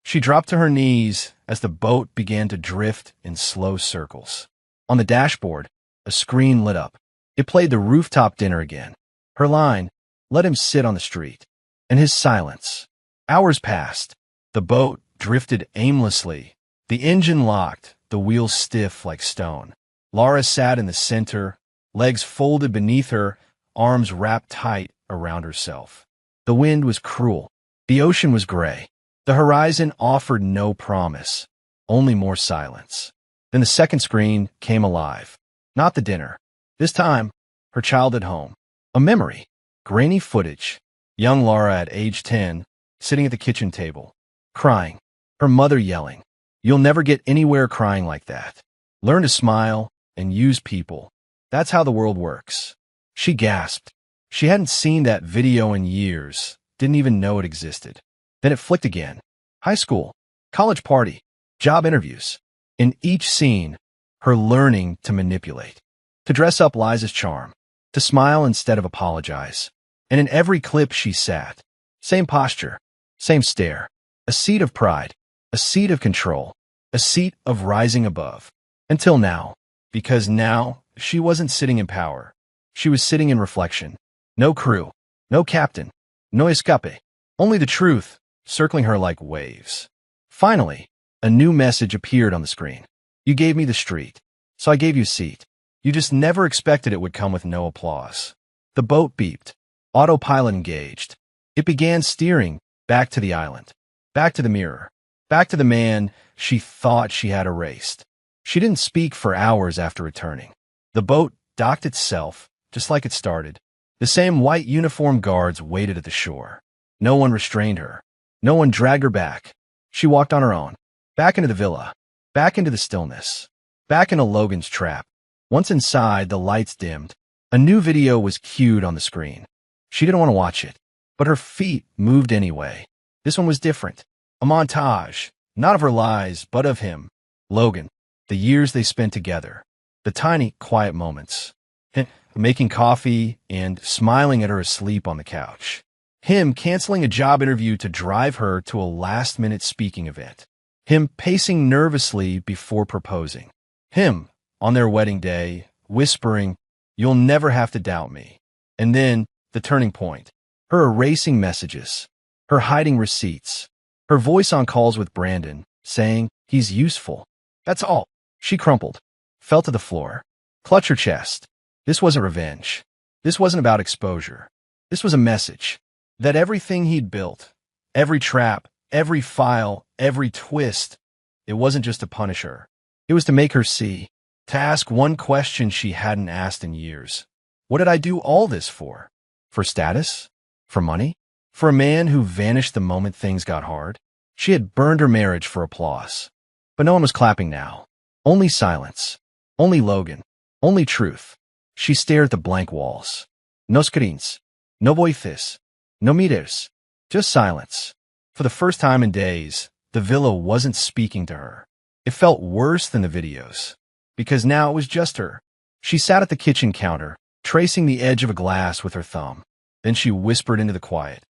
Speaker 1: She dropped to her knees as the boat began to drift in slow circles. On the dashboard, a screen lit up. It played the rooftop dinner again. Her line, "Let him sit on the street." And his silence. Hours passed. The boat drifted aimlessly. The engine locked, the wheels stiff like stone. Laura sat in the center, legs folded beneath her, arms wrapped tight around herself. The wind was cruel. The ocean was gray. The horizon offered no promise, only more silence. Then the second screen came alive. Not the dinner. This time, her childhood home. A memory. Grainy footage. Young Laura at age 10, sitting at the kitchen table, crying. Her mother yelling, "You'll never get anywhere crying like that. Learn to smile and use people. That's how the world works." She gasped. She hadn't seen that video in years, didn't even know it existed. Then it flicked again. High school, college party, job interviews. In each scene, her learning to manipulate, to dress up Liza's charm, to smile instead of apologize. And in every clip she sat, same posture, same stare, a seat of pride, a seat of control, a seat of rising above. Until now, because now she wasn't sitting in power. She was sitting in reflection. No crew, no captain, no escape, only the truth circling her like waves. Finally, a new message appeared on the screen. "You gave me the street, so I gave you a seat. You just never expected it would come with no applause." The boat beeped. Autopilot engaged. It began steering back to the island, back to the mirror, back to the man she thought she had erased. She didn't speak for hours after returning. The boat docked itself, just like it started. The same white uniformed guards waited at the shore. No one restrained her. No one dragged her back. She walked on her own, back into the villa, back into the stillness, back into Logan's trap. Once inside, the lights dimmed. A new video was cued on the screen. She didn't want to watch it, but her feet moved anyway. This one was different. A montage, not of her lies, but of him, Logan, the years they spent together, the tiny, quiet moments, him making coffee and smiling at her asleep on the couch, him canceling a job interview to drive her to a last-minute speaking event, him pacing nervously before proposing, him, on their wedding day, whispering, "You'll never have to doubt me." And then, the turning point, her erasing messages, her hiding receipts, her voice on calls with Brandon, saying, "He's useful." That's all. She crumpled, fell to the floor, clutched her chest. This wasn't revenge. This wasn't about exposure. This was a message that everything he'd built, every trap, every file, every twist, it wasn't just to punish her. It was to make her see, to ask one question she hadn't asked in years. What did I do all this for? For status? For money? For a man who vanished the moment things got hard? She had burned her marriage for applause. But no one was clapping now. Only silence. Only Logan. Only truth. She stared at the blank walls. No screens. No voices. No meters. Just silence. For the first time in days, the villa wasn't speaking to her. It felt worse than the videos, because now it was just her. She sat at the kitchen counter, tracing the edge of a glass with her thumb. Then she whispered into the quiet,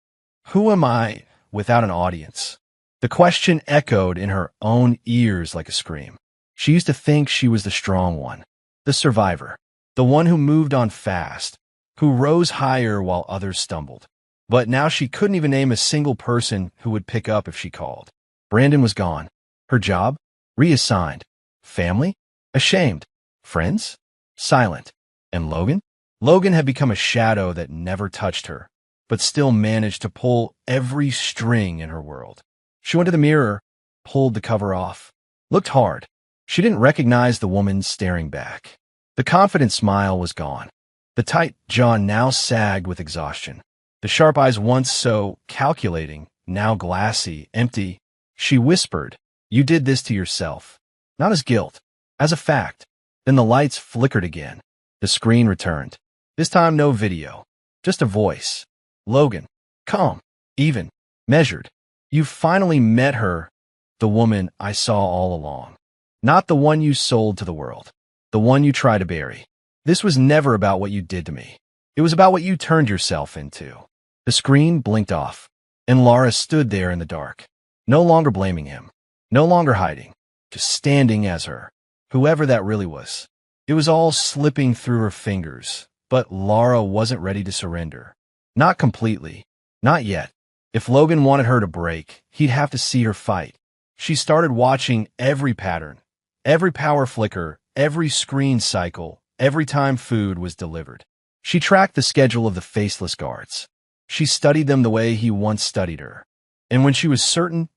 Speaker 1: "Who am I without an audience?" The question echoed in her own ears like a scream. She used to think she was the strong one, the survivor, the one who moved on fast, who rose higher while others stumbled. But now she couldn't even name a single person who would pick up if she called. Brandon was gone. Her job? Reassigned. Family? Ashamed. Friends? Silent. And Logan? Logan had become a shadow that never touched her, but still managed to pull every string in her world. She went to the mirror, pulled the cover off, looked hard. She didn't recognize the woman staring back. The confident smile was gone. The tight jaw now sagged with exhaustion. The sharp eyes, once so calculating, now glassy, empty. She whispered, "You did this to yourself." Not as guilt, as a fact. Then the lights flickered again. The screen returned. This time no video, just a voice. "Logan, calm, even, measured. You finally met her, the woman I saw all along. Not the one you sold to the world, the one you tried to bury. This was never about what you did to me. It was about what you turned yourself into." The screen blinked off, and Laura stood there in the dark. No longer blaming him. No longer hiding. Just standing as her. Whoever that really was. It was all slipping through her fingers, but Lara wasn't ready to surrender. Not completely. Not yet. If Logan wanted her to break, he'd have to see her fight. She started watching every pattern, every power flicker, every screen cycle, every time food was delivered. She tracked the schedule of the faceless guards. She studied them the way he once studied her. And when she was certain,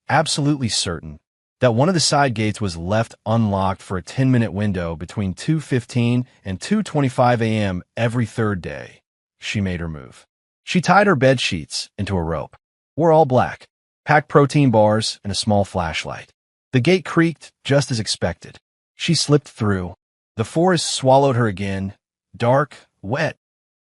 Speaker 1: absolutely certain, that one of the side gates was left unlocked for a 10-minute window between 2:15 and 2:25 a.m. every third day, she made her move. She tied her bed sheets into a rope, wore all black, packed protein bars and a small flashlight. The gate creaked just as expected. She slipped through. The forest swallowed her again, dark, wet,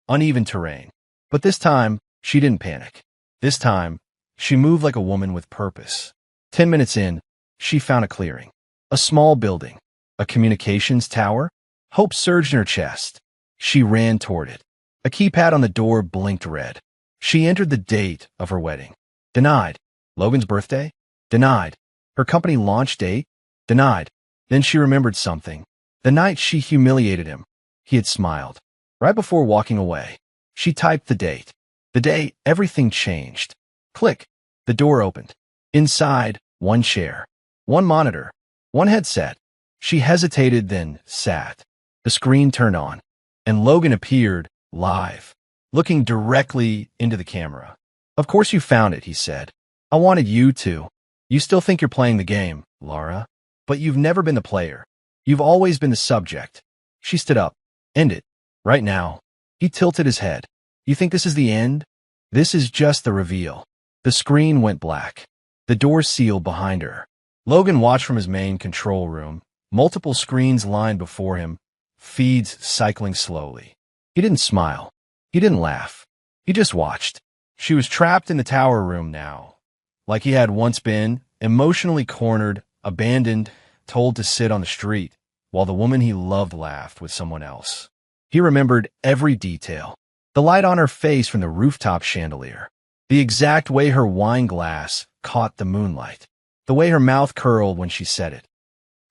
Speaker 1: uneven terrain. But this time, she didn't panic. This time, she moved like a woman with purpose. 10 minutes in, she found a clearing. A small building. A communications tower. Hope surged in her chest. She ran toward it. A keypad on the door blinked red. She entered the date of her wedding. Denied. Logan's birthday? Denied. Her company launch date? Denied. Then she remembered something. The night she humiliated him. He had smiled. Right before walking away, she typed the date. The day everything changed. Click. The door opened. Inside, one chair. One monitor. One headset. She hesitated, then sat. The screen turned on, and Logan appeared, live, looking directly into the camera. Of course you found it, he said. I wanted you to. You still think you're playing the game, Lara. But you've never been the player. You've always been the subject. She stood up. End it. Right now. He tilted his head. You think this is the end? This is just the reveal. The screen went black. The door sealed behind her. Logan watched from his main control room. Multiple screens lined before him, feeds cycling slowly. He didn't smile. He didn't laugh. He just watched. She was trapped in the tower room now, like he had once been, emotionally cornered, abandoned, told to sit on the street, while the woman he loved laughed with someone else. He remembered every detail. The light on her face from the rooftop chandelier. The exact way her wine glass caught the moonlight. The way her mouth curled when she said it.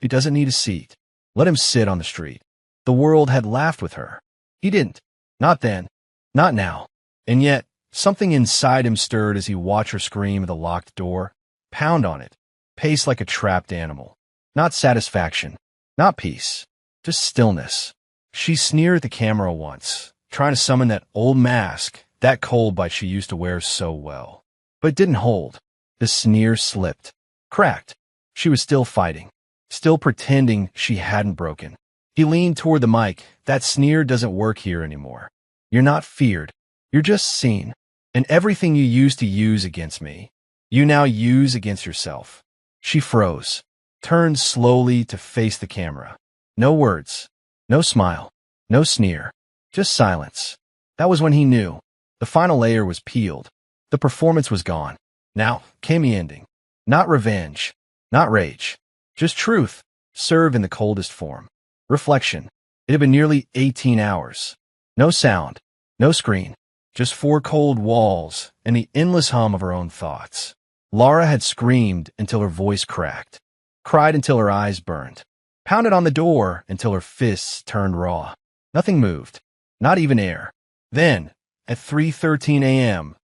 Speaker 1: He doesn't need a seat. Let him sit on the street. The world had laughed with her. He didn't. Not then. Not now. And yet, something inside him stirred as he watched her scream at the locked door, pound on it, pace like a trapped animal. Not satisfaction. Not peace. Just stillness. She sneered at the camera once, trying to summon that old mask, that cold bite she used to wear so well. But it didn't hold. The sneer slipped. Cracked. She was still fighting. Still pretending she hadn't broken. He leaned toward the mic. That sneer doesn't work here anymore. You're not feared. You're just seen. And everything you used to use against me, you now use against yourself. She froze. Turned slowly to face the camera. No words. No smile. No sneer. Just silence. That was when he knew. The final layer was peeled. The performance was gone. Now came the ending. Not revenge. Not rage. Just truth, served in the coldest form. Reflection. It had been nearly 18 hours. No sound. No screen. Just 4 cold walls and the endless hum of her own thoughts. Lara had screamed until her voice cracked. Cried until her eyes burned. Pounded on the door until her fists turned raw. Nothing moved. Not even air. Then, at 3:13 a.m.,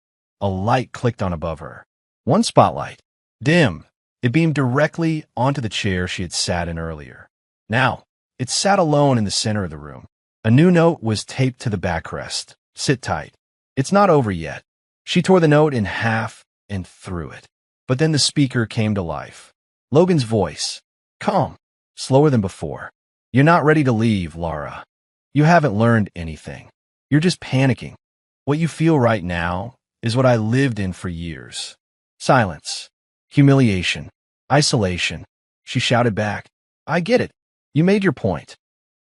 Speaker 1: a light clicked on above her. One spotlight. Dim. It beamed directly onto the chair she had sat in earlier. Now, it sat alone in the center of the room. A new note was taped to the backrest. Sit tight. It's not over yet. She tore the note in half and threw it. But then the speaker came to life. Logan's voice. Calm. Slower than before. You're not ready to leave, Lara. You haven't learned anything. You're just panicking. What you feel right now is what I lived in for years. Silence. Humiliation. Isolation. She shouted back. I get it. You made your point.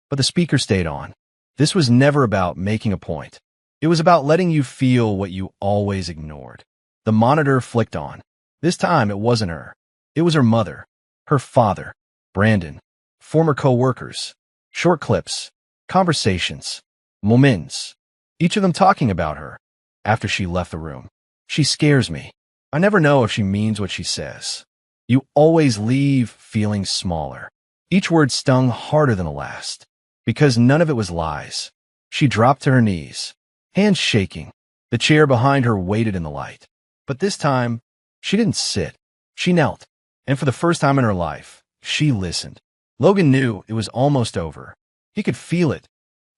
Speaker 1: But the speaker stayed on. This was never about making a point. It was about letting you feel what you always ignored. The monitor flicked on. This time it wasn't her. It was her mother. Her father. Brandon. Former co-workers. Short clips. Conversations. Moments. Each of them talking about her. After she left the room. She scares me. I never know if she means what she says. You always leave feeling smaller. Each word stung harder than the last, because none of it was lies. She dropped to her knees, hands shaking. The chair behind her waited in the light. But this time, she didn't sit. She knelt, and for the first time in her life, she listened. Logan knew it was almost over. He could feel it.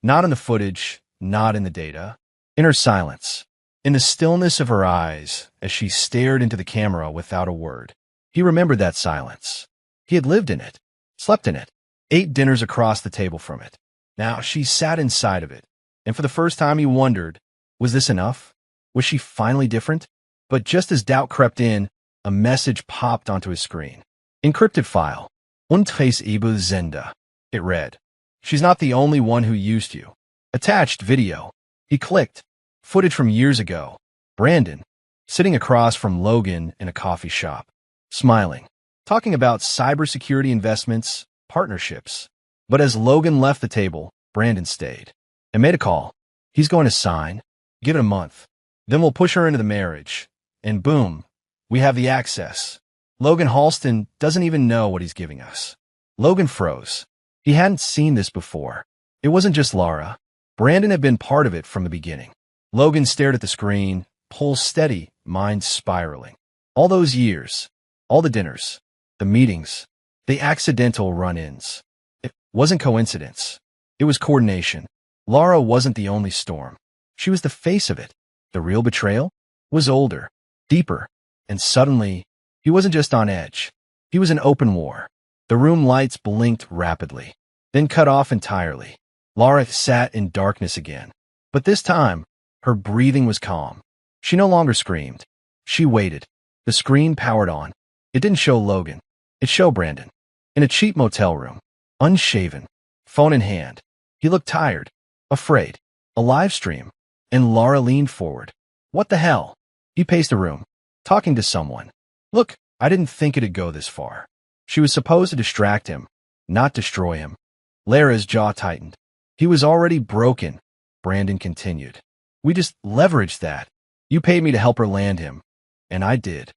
Speaker 1: Not in the footage, not in the data. In her silence. In the stillness of her eyes as she stared into the camera without a word. He remembered that silence. He had lived in it, slept in it, ate dinners across the table from it. Now she sat inside of it, and for the first time he wondered, was this enough? Was she finally different? But just as doubt crept in, a message popped onto his screen. Encrypted file. Untrace Ebu Zenda. It read, she's not the only one who used you. Attached video. He clicked. Footage from years ago. Brandon, sitting across from Logan in a coffee shop, smiling, talking about cybersecurity investments, partnerships. But as Logan left the table, Brandon stayed and made a call. He's going to sign. Give it a month. Then we'll push her into the marriage. And boom, we have the access. Logan Halston doesn't even know what he's giving us. Logan froze. He hadn't seen this before. It wasn't just Lara. Brandon had been part of it from the beginning. Logan stared at the screen, pulse steady, mind spiraling. All those years, all the dinners, the meetings, the accidental run-ins. It wasn't coincidence. It was coordination. Lara wasn't the only storm. She was the face of it. The real betrayal was older, deeper, and suddenly, he wasn't just on edge. He was in open war. The room lights blinked rapidly, then cut off entirely. Lara sat in darkness again. But this time, her breathing was calm. She no longer screamed. She waited. The screen powered on. It didn't show Logan. It showed Brandon. In a cheap motel room. Unshaven. Phone in hand. He looked tired. Afraid. A live stream. And Lara leaned forward. What the hell? He paced the room. Talking to someone. Look, I didn't think it'd go this far. She was supposed to distract him, not destroy him. Lara's jaw tightened. He was already broken. Brandon continued. We just leveraged that. You paid me to help her land him. And I did.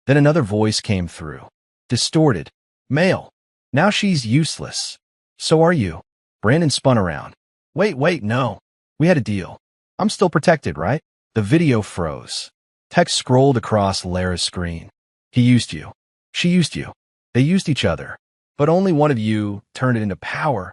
Speaker 1: Then another voice came through. Distorted. Male. Now she's useless. So are you. Brandon spun around. Wait, no. We had a deal. I'm still protected, right? The video froze. Text scrolled across Lara's screen. He used you. She used you. They used each other. But only one of you turned it into power.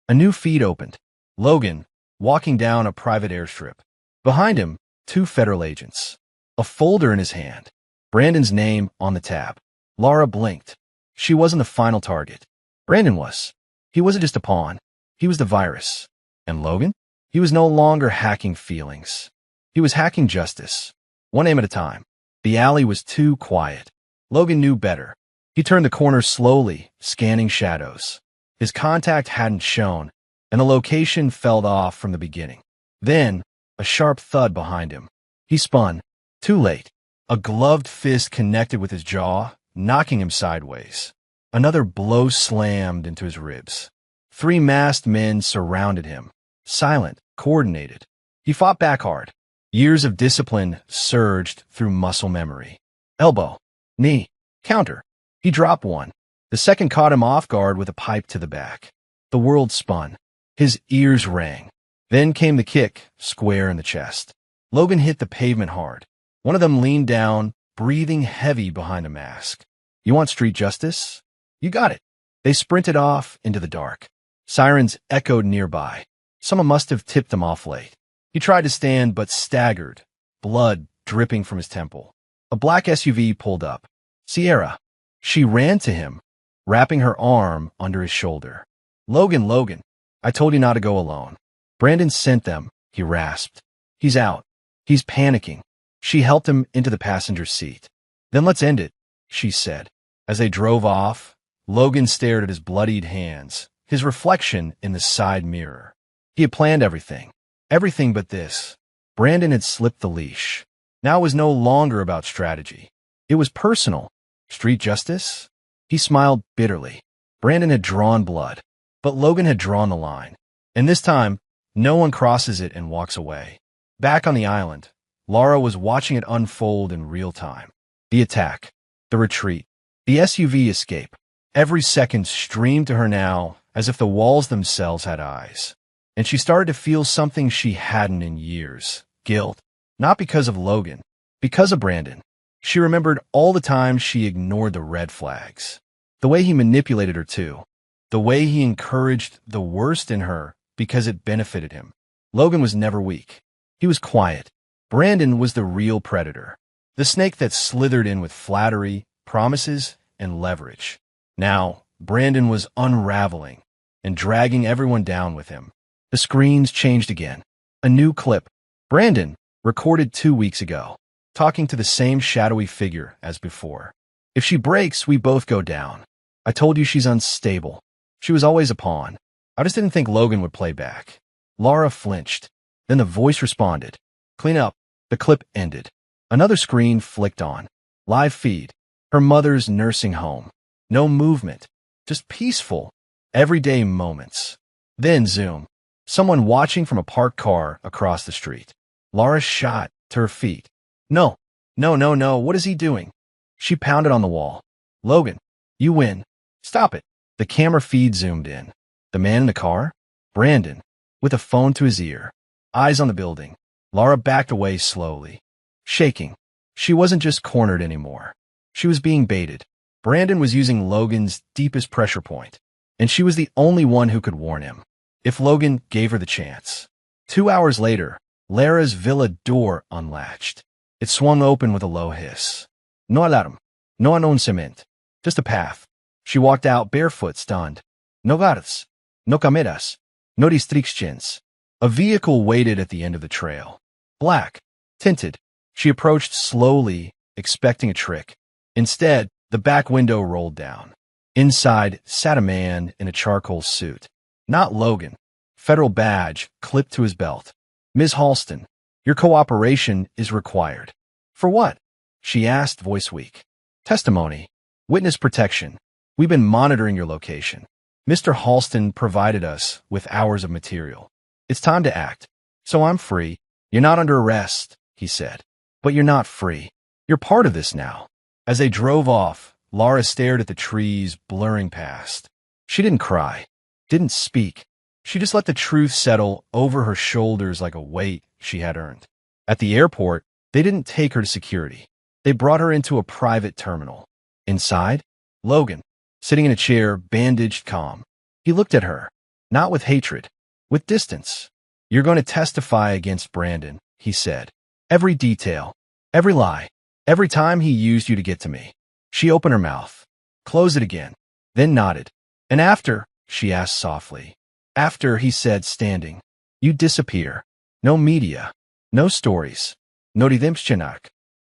Speaker 1: A new feed opened. Logan, walking down a private airstrip. Behind him, 2 federal agents. A folder in his hand. Brandon's name on the tab. Lara blinked. She wasn't the final target. Brandon was. He wasn't just a pawn. He was the virus. And Logan? He was no longer hacking feelings. He was hacking justice. One aim at a time. The alley was too quiet. Logan knew better. He turned the corner slowly, scanning shadows. His contact hadn't shown, and the location fell off from the beginning. Then, a sharp thud behind him. He spun. Too late. A gloved fist connected with his jaw, knocking him sideways. Another blow slammed into his ribs. 3 masked men surrounded him. Silent, coordinated. He fought back hard. Years of discipline surged through muscle memory. Elbow. Knee. Counter. He dropped one. The second caught him off guard with a pipe to the back. The world spun. His ears rang. Then came the kick, square in the chest. Logan hit the pavement hard. One of them leaned down, breathing heavy behind a mask. You want street justice? You got it. They sprinted off into the dark. Sirens echoed nearby. Someone must have tipped them off late. He tried to stand but staggered, blood dripping from his temple. A black SUV pulled up. Sierra. She ran to him, wrapping her arm under his shoulder. Logan, I told you not to go alone. Brandon sent them, he rasped. He's out. He's panicking. She helped him into the passenger seat. Then let's end it, she said. As they drove off, Logan stared at his bloodied hands, his reflection in the side mirror. He had planned everything. Everything but this. Brandon had slipped the leash. Now it was no longer about strategy. It was personal. Street justice? He smiled bitterly. Brandon had drawn blood, but Logan had drawn the line. And this time, no one crosses it and walks away. Back on the island, Lara was watching it unfold in real time. The attack. The retreat. The SUV escape. Every second streamed to her now as if the walls themselves had eyes. And she started to feel something she hadn't in years. Guilt. Not because of Logan. Because of Brandon. She remembered all the times she ignored the red flags. The way he manipulated her too. The way he encouraged the worst in her because it benefited him. Logan was never weak. He was quiet. Brandon was the real predator. The snake that slithered in with flattery, promises, and leverage. Now, Brandon was unraveling and dragging everyone down with him. The screens changed again. A new clip. Brandon, recorded 2 weeks ago, talking to the same shadowy figure as before. If she breaks, we both go down. I told you she's unstable. She was always a pawn. I just didn't think Logan would play back. Laura flinched. Then the voice responded. Clean up. The clip ended. Another screen flicked on. Live feed. Her mother's nursing home. No movement. Just peaceful, everyday moments. Then zoom. Someone watching from a parked car across the street. Laura shot to her feet. No, no, no, no, what is he doing? She pounded on the wall. Logan, you win. Stop it. The camera feed zoomed in. The man in the car? Brandon, with a phone to his ear. Eyes on the building. Laura backed away slowly. Shaking. She wasn't just cornered anymore. She was being baited. Brandon was using Logan's deepest pressure point, and she was the only one who could warn him. If Logan gave her the chance. 2 hours later, Lara's villa door unlatched. It swung open with a low hiss. No alarm. No announcement. Just a path. She walked out barefoot, stunned. No guards. No cameras. No restrictions. A vehicle waited at the end of the trail. Black. Tinted. She approached slowly, expecting a trick. Instead, the back window rolled down. Inside sat a man in a charcoal suit. Not Logan. Federal badge clipped to his belt. Ms. Halston, your cooperation is required. For what? She asked, voice weak. Testimony. Witness protection. We've been monitoring your location. Mr. Halston provided us with hours of material. It's time to act. So I'm free. You're not under arrest, he said. But you're not free. You're part of this now. As they drove off, Laura stared at the trees blurring past. She didn't cry, didn't speak. She just let the truth settle over her shoulders like a weight she had earned. At the airport, they didn't take her to security. They brought her into a private terminal. Inside, Logan, sitting in a chair, bandaged, calm. He looked at her, not with hatred, with distance. You're going to testify against Brandon, he said. Every detail, every lie, every time he used you to get to me. She opened her mouth, closed it again, then nodded. And after, she asked softly. After, he said, standing. You disappear. No media. No stories. No redemptionarc.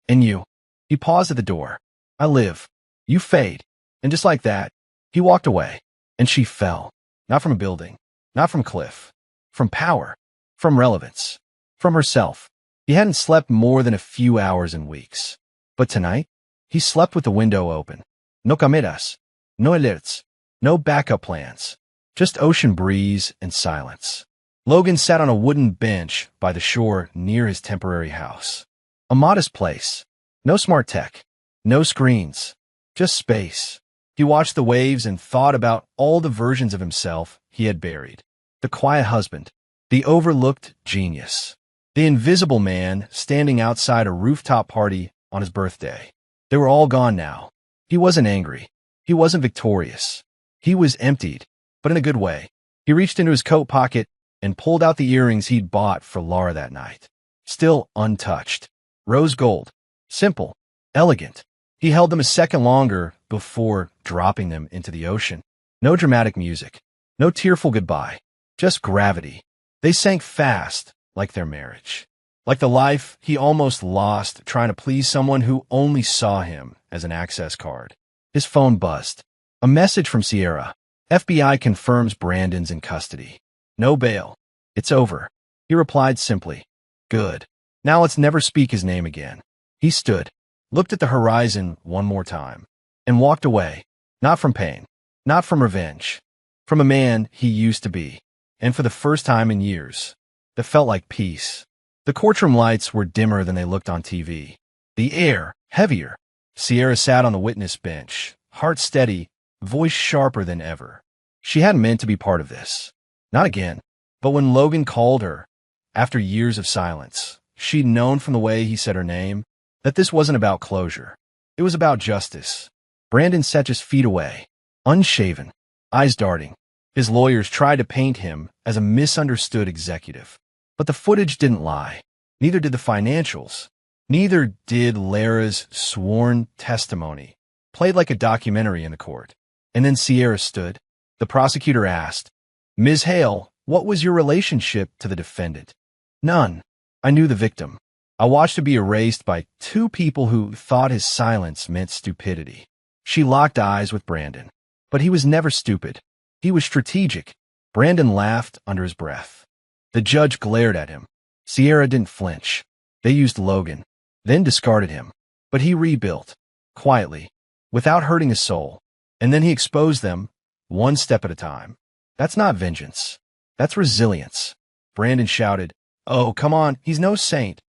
Speaker 1: And you. He paused at the door. I live. You fade. And just like that, he walked away. And she fell. Not from a building. Not from cliff. From power. From relevance. From herself. He hadn't slept more than a few hours in weeks. But tonight, he slept with the window open. No cameras. No alerts. No backup plans. Just ocean breeze and silence. Logan sat on a wooden bench by the shore near his temporary house. A modest place. No smart tech. No screens. Just space. He watched the waves and thought about all the versions of himself he had buried. The quiet husband. The overlooked genius. The invisible man standing outside a rooftop party on his birthday. They were all gone now. He wasn't angry. He wasn't victorious. He was emptied, but in a good way. He reached into his coat pocket and pulled out the earrings he'd bought for Laura that night. Still untouched. Rose gold. Simple. Elegant. He held them a second longer before dropping them into the ocean. No dramatic music. No tearful goodbye. Just gravity. They sank fast, like their marriage. Like the life he almost lost trying to please someone who only saw him as an access card. His phone buzzed. A message from Sierra. FBI confirms Brandon's in custody. No bail. It's over. He replied simply. Good. Now let's never speak his name again. He stood, looked at the horizon one more time, and walked away. Not from pain. Not from revenge. From a man he used to be. And for the first time in years, that felt like peace. The courtroom lights were dimmer than they looked on TV. The air, heavier. Sierra sat on the witness bench, heart steady, voice sharper than ever. She hadn't meant to be part of this. Not again. But when Logan called her, after years of silence, she'd known from the way he said her name that this wasn't about closure. It was about justice. Brandon sat just feet away, unshaven, eyes darting. His lawyers tried to paint him as a misunderstood executive. But the footage didn't lie. Neither did the financials. Neither did Lara's sworn testimony, played like a documentary in the court. And then Sierra stood. The prosecutor asked, "Ms. Hale, what was your relationship to the defendant?" "None. I knew the victim. I watched him be erased by two people who thought his silence meant stupidity." She locked eyes with Brandon. But he was never stupid. He was strategic. Brandon laughed under his breath. The judge glared at him. Sierra didn't flinch. They used Logan, then discarded him. But he rebuilt, quietly, without hurting a soul. And then he exposed them, one step at a time. That's not vengeance. That's resilience. Brandon shouted, "Oh, come on, he's no saint."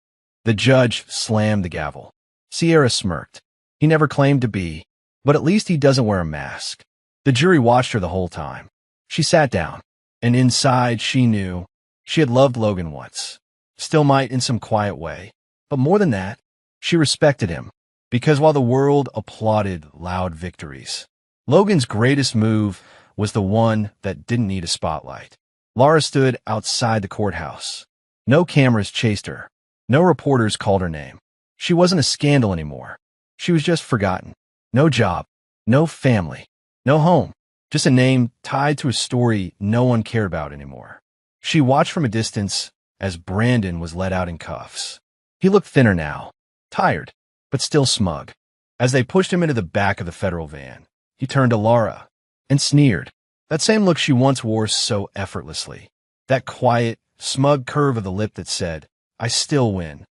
Speaker 1: The judge slammed the gavel. Sierra smirked. He never claimed to be, but at least he doesn't wear a mask. The jury watched her the whole time. She sat down, and inside she knew she had loved Logan once. Still might in some quiet way. But more than that, she respected him. Because while the world applauded loud victories, Logan's greatest move was the one that didn't need a spotlight. Lara stood outside the courthouse. No cameras chased her. No reporters called her name. She wasn't a scandal anymore. She was just forgotten. No job. No family. No home. Just a name tied to a story no one cared about anymore. She watched from a distance as Brandon was let out in cuffs. He looked thinner now, tired, but still smug. As they pushed him into the back of the federal van, he turned to Lara and sneered. That same look she once wore so effortlessly. That quiet, smug curve of the lip that said, "I still win."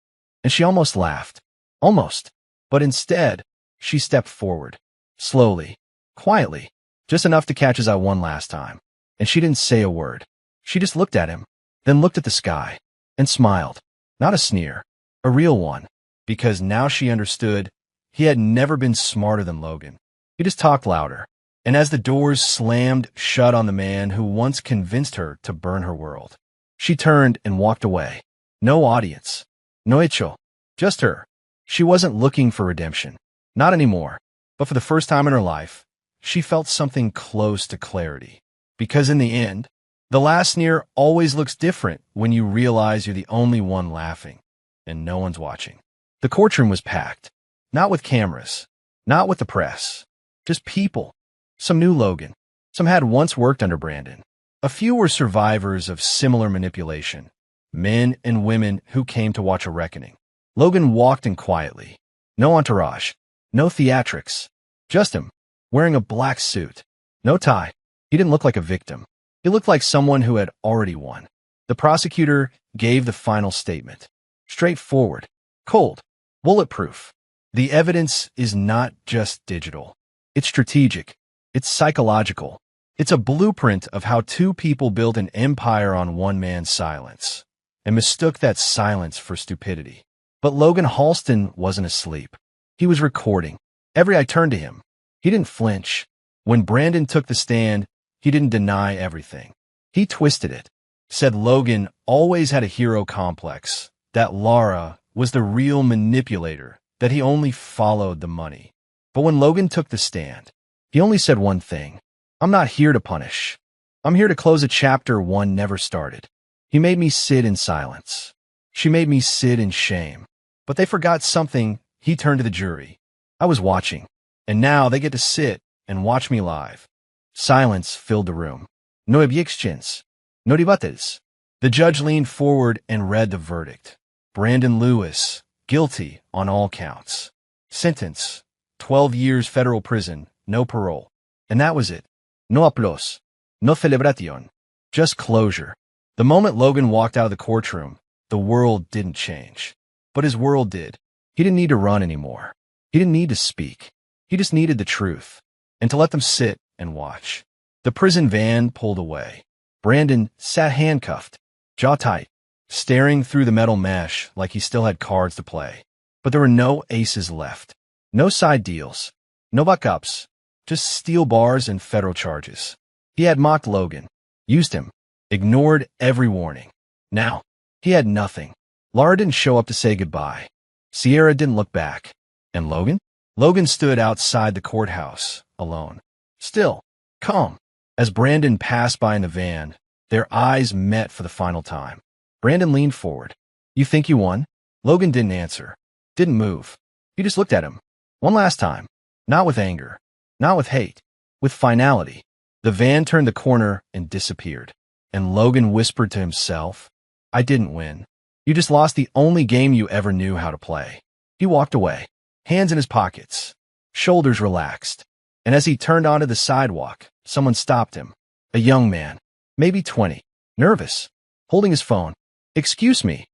Speaker 1: And she almost laughed. Almost. But instead, she stepped forward. Slowly. Quietly. Just enough to catch his eye one last time. And she didn't say a word. She just looked at him, then looked at the sky, and smiled. Not a sneer. A real one. Because now she understood he had never been smarter than Logan. He just talked louder. And as the doors slammed shut on the man who once convinced her to burn her world, she turned and walked away. No audience. No hecho. Just her. She wasn't looking for redemption. Not anymore. But for the first time in her life, she felt something close to clarity. Because in the end, the last sneer always looks different when you realize you're the only one laughing, and no one's watching. The courtroom was packed. Not with cameras. Not with the press. Just people. Some knew Logan. Some had once worked under Brandon. A few were survivors of similar manipulation. Men and women who came to watch a reckoning. Logan walked in quietly. No entourage. No theatrics. Just him, wearing a black suit. No tie. He didn't look like a victim. He looked like someone who had already won. The prosecutor gave the final statement. Straightforward. Cold. Bulletproof. The evidence is not just digital. It's strategic. It's psychological. It's a blueprint of how two people built an empire on one man's silence and mistook that silence for stupidity. But Logan Halston wasn't asleep. He was recording. Every eye turned to him. He didn't flinch. When Brandon took the stand, he didn't deny everything. He twisted it. Said Logan always had a hero complex, that Lara was the real manipulator, that he only followed the money. But when Logan took the stand, he only said one thing. "I'm not here to punish. I'm here to close a chapter one never started." He made me sit in silence. She made me sit in shame. But they forgot something. He turned to the jury. I was watching. And now they get to sit and watch me live. Silence filled the room. No objections. No debates. The judge leaned forward and read the verdict. Brandon Lewis, guilty on all counts. Sentence, 12 years federal prison, no parole. And that was it. No aplausos. No celebración. Just closure. The moment Logan walked out of the courtroom, the world didn't change. But his world did. He didn't need to run anymore. He didn't need to speak. He just needed the truth. And to let them sit and watch. The prison van pulled away. Brandon sat handcuffed, jaw tight, staring through the metal mesh like he still had cards to play. But there were no aces left. No side deals. No buck-ups. Just steel bars and federal charges. He had mocked Logan, used him, ignored every warning. Now, he had nothing. Lara didn't show up to say goodbye. Sierra didn't look back. And Logan? Logan stood outside the courthouse, alone. Still, calm. As Brandon passed by in the van, their eyes met for the final time. Brandon leaned forward. "You think you won?" Logan didn't answer. Didn't move. He just looked at him. One last time. Not with anger. Not with hate. With finality. The van turned the corner and disappeared. And Logan whispered to himself, "I didn't win. You just lost the only game you ever knew how to play." He walked away, hands in his pockets, shoulders relaxed. And as he turned onto the sidewalk, someone stopped him. A young man, maybe 20, nervous, holding his phone. "Excuse me,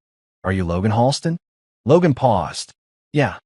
Speaker 1: are you Logan Halston?" Logan paused. "Yeah,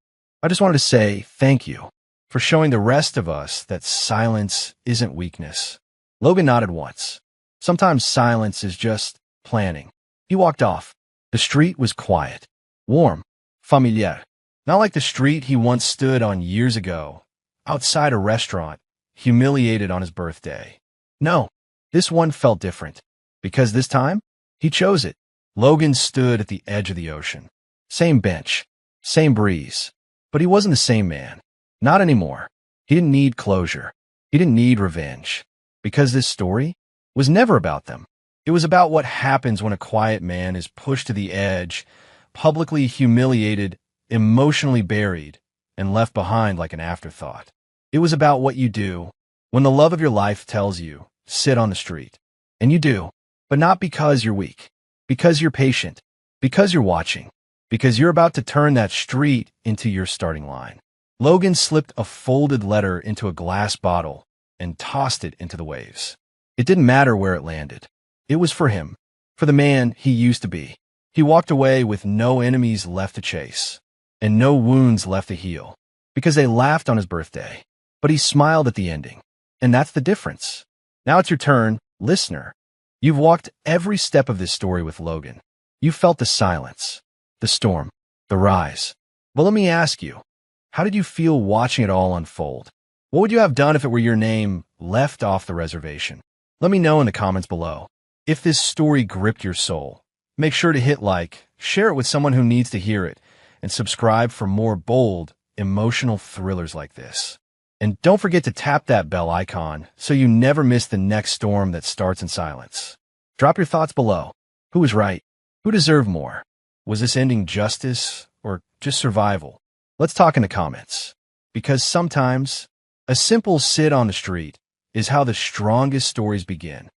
Speaker 1: I just wanted to say thank you for showing the rest of us that silence isn't weakness." Logan nodded once. Sometimes silence is just planning. He walked off. The street was quiet, warm, familiar. Not like the street he once stood on years ago, outside a restaurant, humiliated on his birthday. No, this one felt different. Because this time, he chose it. Logan stood at the edge of the ocean. Same bench, same breeze. But he wasn't the same man. Not anymore. He didn't need closure. He didn't need revenge. Because this story was never about them. It was about what happens when a quiet man is pushed to the edge, publicly humiliated, emotionally buried, and left behind like an afterthought. It was about what you do when the love of your life tells you, sit on the street. And you do, but not because you're weak, because you're patient, because you're watching, because you're about to turn that street into your starting line. Logan slipped a folded letter into a glass bottle and tossed it into the waves. It didn't matter where it landed. It was for him, for the man he used to be. He walked away with no enemies left to chase, and no wounds left to heal, because they laughed on his birthday. But he smiled at the ending, and that's the difference. Now it's your turn, listener. You've walked every step of this story with Logan. You felt the silence, the storm, the rise. But let me ask you, how did you feel watching it all unfold? What would you have done if it were your name left off the reservation? Let me know in the comments below. If this story gripped your soul, make sure to hit like, share it with someone who needs to hear it, and subscribe for more bold, emotional thrillers like this. And don't forget to tap that bell icon so you never miss the next storm that starts in silence. Drop your thoughts below. Who was right? Who deserved more? Was this ending justice or just survival? Let's talk in the comments. Because sometimes, a simple sit on the street is how the strongest stories begin.